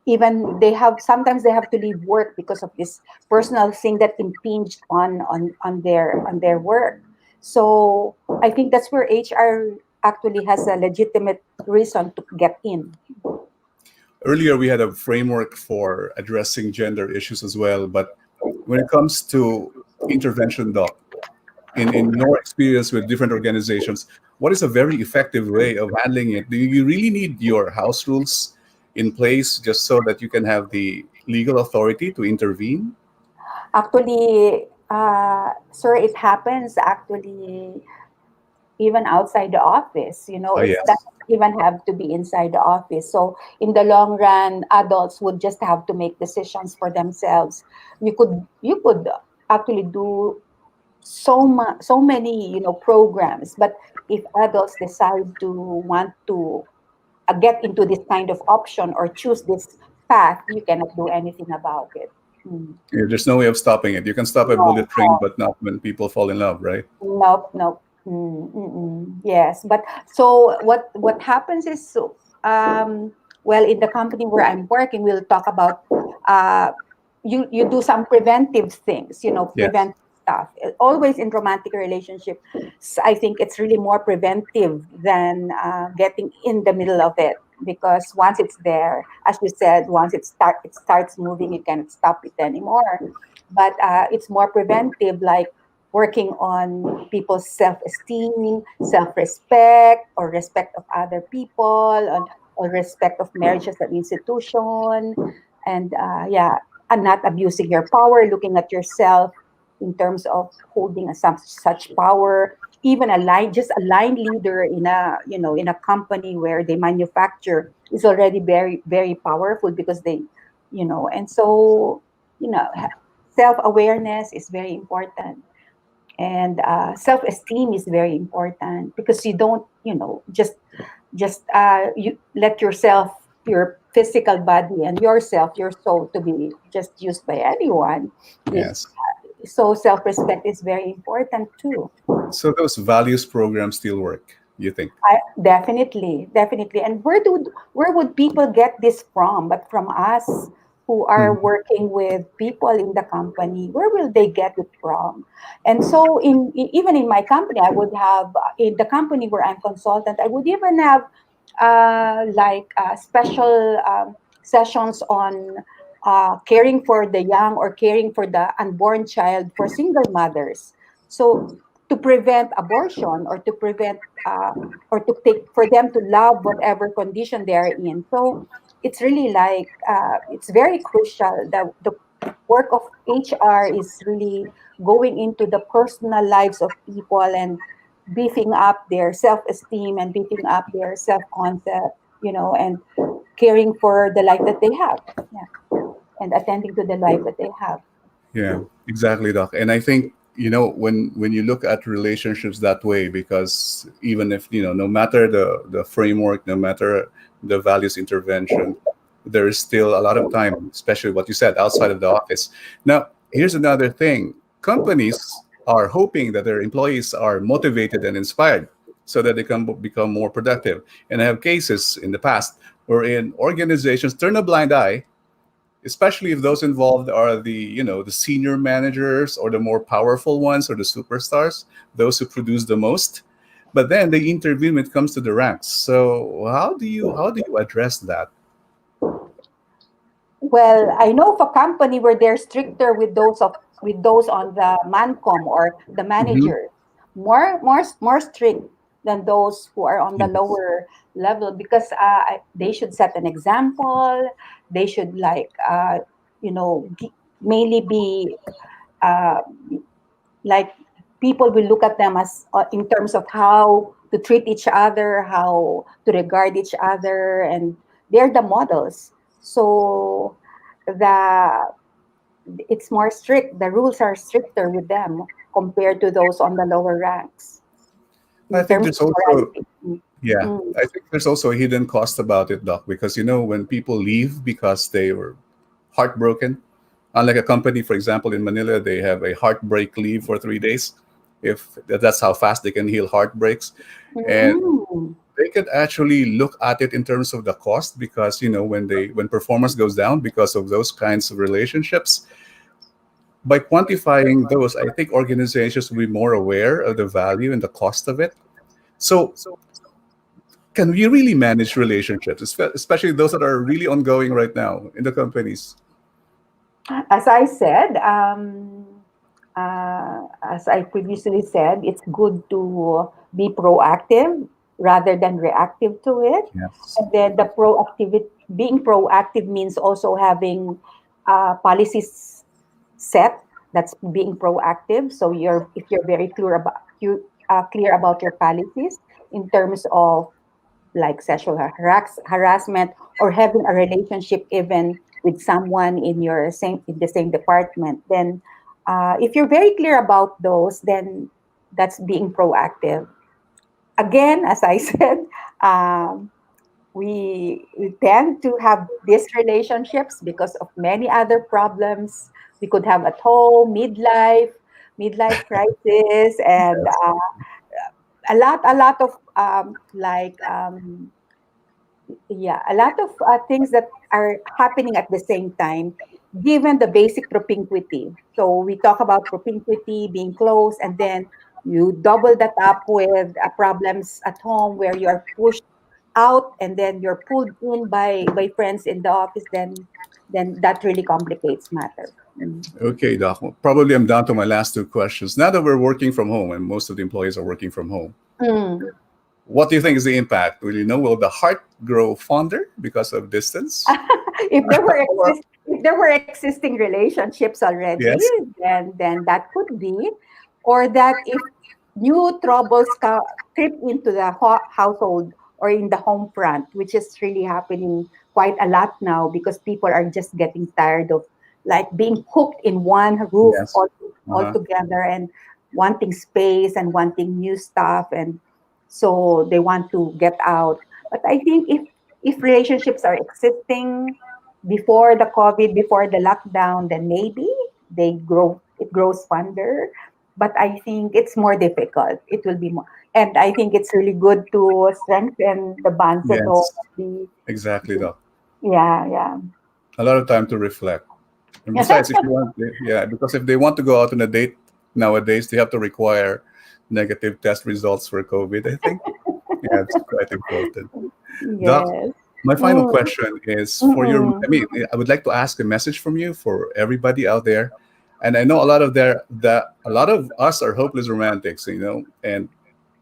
even sometimes they have to leave work because of this personal thing that impinged on their work. So I think that's where HR actually has a legitimate reason to get in. Earlier, we had a framework for addressing gender issues as well. But when it comes to intervention, Doc, in your experience with different organizations, what is a very effective way of handling it? Do you really need your house rules in place just so that you can have the legal authority to intervene? Actually, sir, it happens actually even outside the office. Oh, It yes. doesn't even have to be inside the office. So in the long run, adults would just have to make decisions for themselves. You could actually do so many programs, but if adults decide to want to get into this kind of option or choose this path, you cannot do anything about it. Yeah, there's no way of stopping it. You can stop a No, bullet train, no. but not when people fall in love, right? Nope, nope. Yes, but so what happens is, well, in the company where I'm working, we'll talk about you do some preventive things, Yes. preventive stuff. Always in romantic relationship, I think it's really more preventive than getting in the middle of it, because once it's there, as you said, once it starts moving, you can't stop it anymore. But it's more preventive, like working on people's self-esteem, self-respect, or respect of other people, or respect of marriage as an institution, and yeah, and not abusing your power, looking at yourself in terms of holding such power. Even just a line leader in a company where they manufacture is already very very powerful, because and so you know self-awareness is very important, and self-esteem is very important, because you don't you let your physical body and your soul to be just used by anyone. Yes. So self-respect is very important too. So those values programs still work, you think? Definitely, definitely. And where would people get this from? But from us who are working with people in the company, where will they get it from? And so, even in my company, I would have in the company where I'm consultant, I would even have special sessions on caring for the young, or caring for the unborn child for single mothers. So to prevent abortion, or to prevent or to take for them to love whatever condition they are in. So it's really it's very crucial that the work of HR is really going into the personal lives of people, and beefing up their self-esteem, and beefing up their self-concept, and caring for the life that they have. Yeah. And attending to the life that they have. Yeah, exactly, Doc. And I think, when you look at relationships that way, because even if, no matter the framework, no matter the values intervention, there is still a lot of time, especially what you said, outside of the office. Now, here's another thing. Companies are hoping that their employees are motivated and inspired so that they can become more productive. And I have cases in the past wherein organizations turn a blind eye, especially if those involved are the senior managers, or the more powerful ones, or the superstars, those who produce the most. But then they intervene when it comes to the ranks. So how do you address that? Well, I know of a company where they're stricter with those on the mancom, or the manager, more strict than those who are on the lower level, because they should set an example. They should mainly be like, people will look at them as in terms of how to treat each other, how to regard each other, and they're the models. So it's more strict. The rules are stricter with them compared to those on the lower ranks. I think there's also Mm. I think there's also a hidden cost about it, Doc, because when people leave because they were heartbroken, unlike a company, for example, in Manila, they have a heartbreak leave for 3 days. If that's how fast they can heal heartbreaks, and they could actually look at it in terms of the cost, because when performance goes down because of those kinds of relationships, by quantifying those, I think organizations will be more aware of the value and the cost of it. So can we really manage relationships, especially those that are really ongoing right now in the companies? As I said, as I previously said, it's good to be proactive rather than reactive to it. Yes. And then being proactive means also having policies set. That's being proactive. So if you're very clear about your policies in terms of like sexual harassment, or having a relationship even with someone in the same department, then if you're very clear about those, then that's being proactive. Again, as I said, we tend to have these relationships because of many other problems we could have at home, midlife crisis, and Yes. a lot of a lot of things that are happening at the same time, given the basic propinquity. So we talk about propinquity being close, and then you double that up with problems at home where you are pushed out and then you're pulled in by friends in the office. Then that really complicates matter. Okay, Doc. Well, probably I'm down to my last two questions. Now that we're working from home and most of the employees are working from home, Mm. what do you think is the impact? Will the heart grow fonder because of distance? if there were existing relationships already, Yes. then that could be, or that if new troubles creep into the household or in the home front, which is really happening quite a lot now because people are just getting tired of like being hooked in one roof Yes. all Uh-huh. together, and wanting space and wanting new stuff, and so they want to get out. But I think if relationships are existing before the COVID, before the lockdown, then maybe it grows fonder. But I think it's more difficult. It will be more, and I think it's really good to strengthen the bonds at home. Yes. Exactly, Doc. Yeah. A lot of time to reflect. And besides, if you want, yeah, because if they want to go out on a date nowadays, they have to require negative test results for COVID, I think. Yeah, it's quite important. Doc, Yes. my final Mm. question is for your, Mm-mm. I mean, I would like to ask a message from you for everybody out there. And I know a lot of us are hopeless romantics, and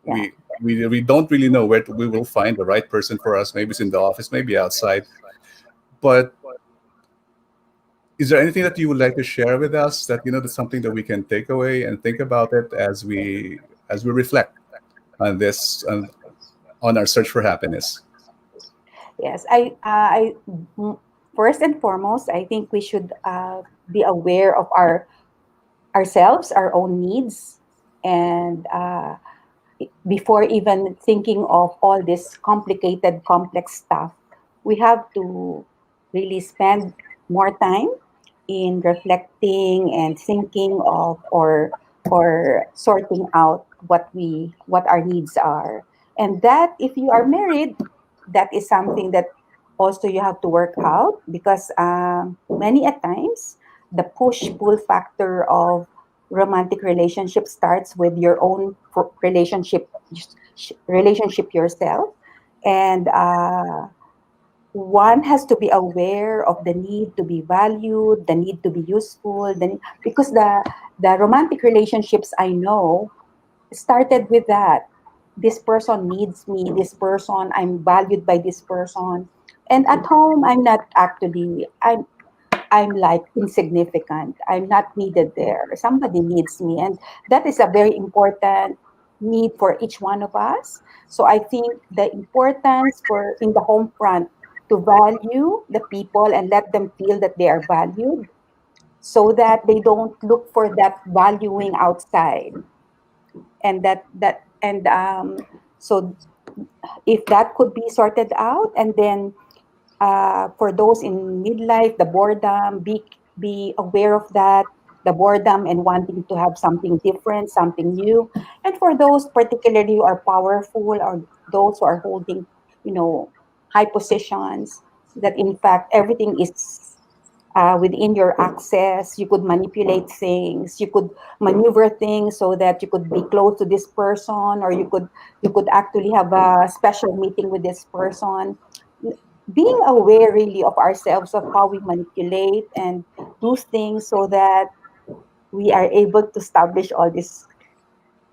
Yeah. we don't really know where we will find the right person for us. Maybe it's in the office, maybe outside. But is there anything that you would like to share with us that that's something that we can take away and think about it as we reflect on this on our search for happiness? Yes, mm, first and foremost, I think we should be aware of ourselves, our own needs, and before even thinking of all this complicated, complex stuff, we have to really spend more time in reflecting and thinking of, or sorting out what our needs are. And that, if you are married, that is something that also you have to work out, because many at times the push pull factor of romantic relationship starts with your own relationship yourself. And one has to be aware of the need to be valued, the need to be useful, because the romantic relationships I know started with that. This person needs me, this person, I'm valued by this person. And at home, I'm like insignificant. I'm not needed there. Somebody needs me. And that is a very important need for each one of us. So I think the importance for in the home front to value the people and let them feel that they are valued, so that they don't look for that valuing outside. And so if that could be sorted out, and then for those in midlife, the boredom, be aware of that, the boredom and wanting to have something different, something new. And for those particularly who are powerful or those who are holding, high positions, that in fact everything is within your access. You could manipulate things, you could maneuver things so that you could be close to this person, or you could actually have a special meeting with this person. Being aware really of ourselves, of how we manipulate and do things, so that we are able to establish all these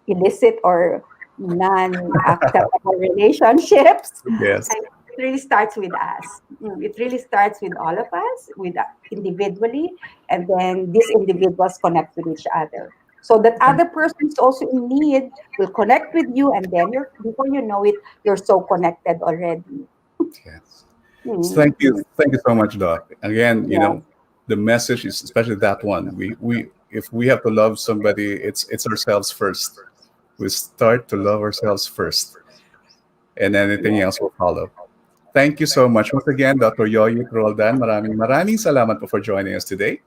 illicit or non-acceptable relationships. Yes. And it really starts with us. It really starts with all of us, with individually, and then these individuals connect with each other. So that other person is also in need, will connect with you, and then before you know it, you're so connected already. Yes. So thank you so much, Doc. Again, the message is especially that one. We if we have to love somebody, it's ourselves first. We start to love ourselves first, and anything else will follow. Thank you so much once again, Dr. Yoyit Roldan. Maraming salamat po for joining us today.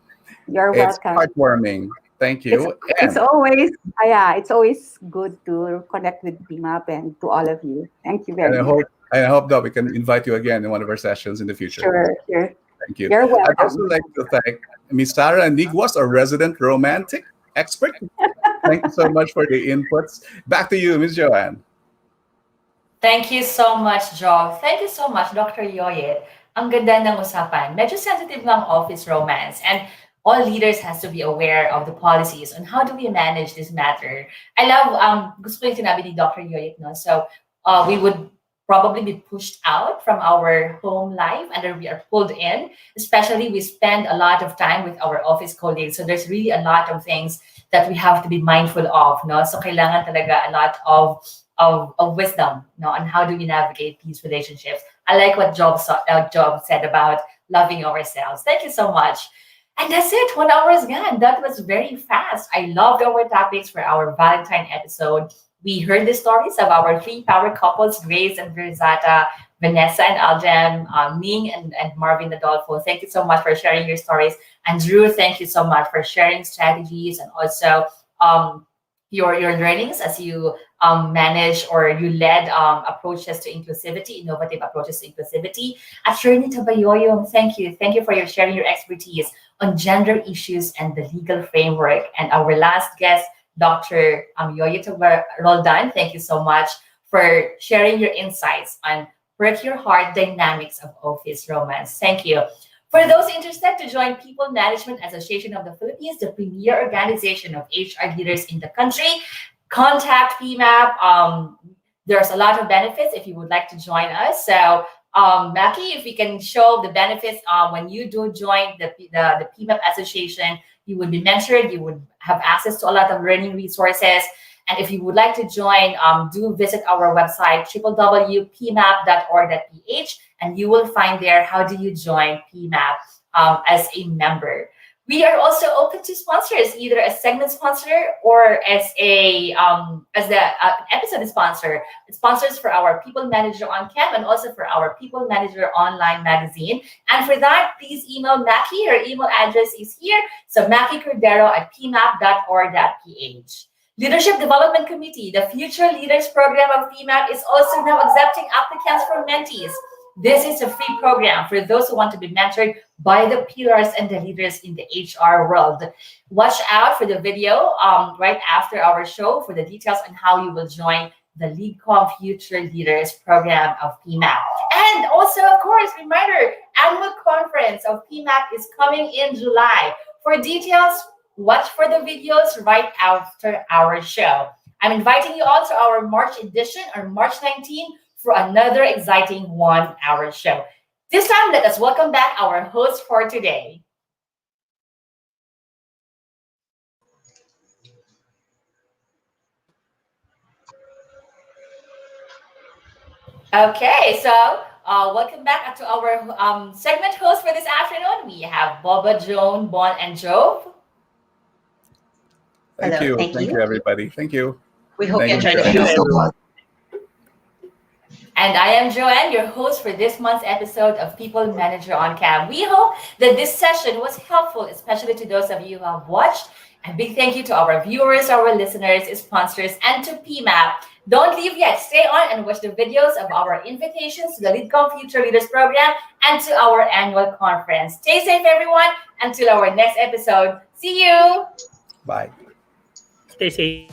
You're It's welcome. heartwarming. Thank you. It's always good to connect with PMAP and to all of you. Thank you very And much. I hope that we can invite you again in one of our sessions in the future. Sure. Thank you. You're welcome. I'd also like to thank Ms. Sarah Niguas, our resident romantic expert. Thank you so much for the inputs. Back to you, Ms. Joanne. Thank you so much, Joe. Thank you so much, Dr. Yoyit. Ang ganda ng usapan. Medyo sensitive ng office romance, and all leaders has to be aware of the policies on how do we manage this matter. I love, gusto ko yung sinabi ni Dr. Yoyit, no? So we would probably be pushed out from our home life, and then we are pulled in. Especially, we spend a lot of time with our office colleagues. So there's really a lot of things that we have to be mindful of, no? So kailangan talaga a lot of wisdom, no, on how do we navigate these relationships. I like what Job said about loving ourselves. Thank you so much. And that's it. 1 hour is gone. That was very fast. I loved our topics for our Valentine episode. We heard the stories of our 3 power couples, Grace and Verzata, Vanessa and Aljem, Ming and Marvin Adolfo. Thank you so much for sharing your stories. And Drew, thank you so much for sharing strategies and also your learnings as you manage or you led approaches to inclusivity, innovative approaches to inclusivity. Attorney Tabayoyo, thank you. Thank you for sharing your expertise on gender issues and the legal framework. And our last guest, Dr. Yoyit Roldan, thank you so much for sharing your insights on Work Your Heart dynamics of office romance. Thank you. For those interested to join People Management Association of the Philippines, the premier organization of HR leaders in the country, contact PMAP. There's a lot of benefits if you would like to join us. So, Mackie, if we can show the benefits when you do join the PMAP Association, you would be mentored, you would have access to a lot of learning resources. And if you would like to join, do visit our website, www.pmap.org.ph, and you will find there how do you join PMAP as a member. We are also open to sponsors, either as segment sponsor or as the episode sponsor. It's sponsors for our People Manager on Cam and also for our People Manager online magazine. And for that, please email Mackie. Her email address is here. So mackiecordero@pmap.org.ph. Leadership Development Committee, the Future Leaders Program of PMAP, is also now accepting applicants for mentees. This is a free program for those who want to be mentored by the pillars and the leaders in the HR world. Watch out for the video right after our show for the details on how you will join the LeadCom Future Leaders Program of PMAP. And also, of course, reminder, annual conference of PMAP is coming in July. For details, watch for the videos right after our show. I'm inviting you all to our March edition on March 19 for another exciting 1 hour show. This time, let us welcome back our host for today. Okay, so welcome back to our segment host for this afternoon. We have Boba, Joan, Bon, and Jove. Thank Hello, you. thank Thank you. you, everybody. Thank you. We hope Thank you enjoyed the Thank you show. so much. And I am Joanne, your host for this month's episode of People Manager on Cam. We hope that this session was helpful, especially to those of you who have watched. A big thank you to our viewers, our listeners, sponsors, and to PMAP Don't leave yet. Stay on and watch the videos of our invitations to the LeadCom Future Leaders Program and to our annual conference. Stay safe, everyone. Until our next episode. See you. Bye. Stay safe.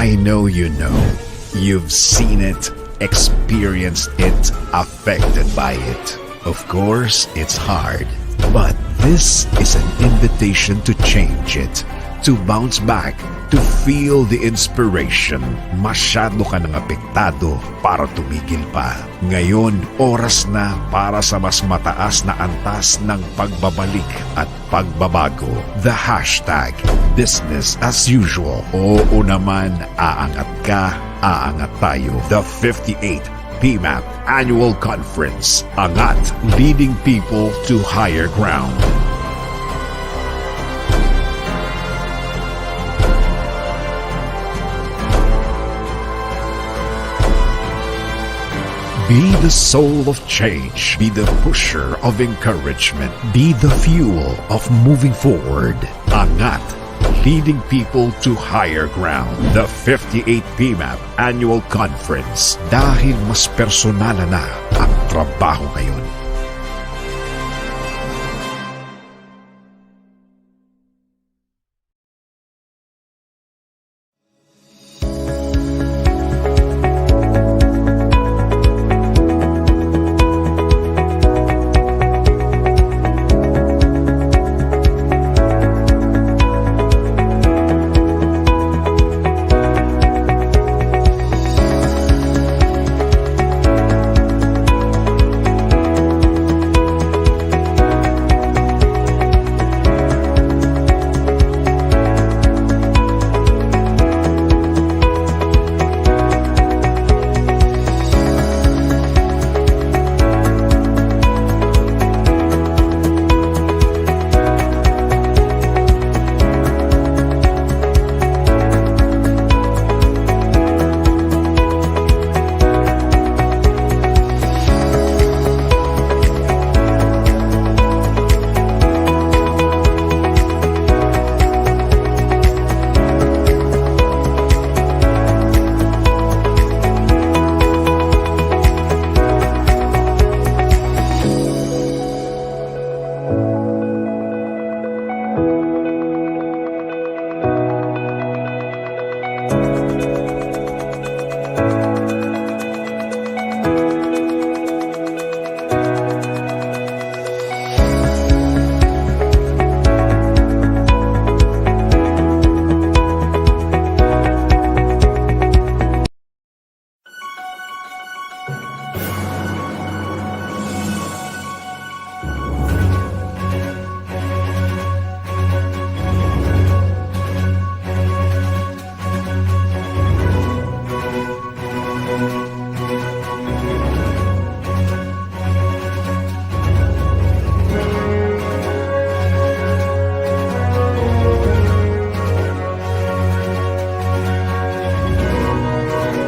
I know you know. You've seen it, experienced it, affected by it. Of course, it's hard. But this is an invitation to change it, to bounce back, to feel the inspiration. Masyado ka nang apektado para tumigil pa. Ngayon, oras na para sa mas mataas na antas ng pagbabalik at pagbabago. The hashtag, business as usual. Oo naman, aangat ka, aangat tayo. The 58th PMAP Annual Conference. Angat, leading people to higher ground. Be the soul of change. Be the pusher of encouragement. Be the fuel of moving forward. Angat, leading people to higher ground. The 58th PMAP Annual Conference. Dahil mas personal na ang trabaho ngayon.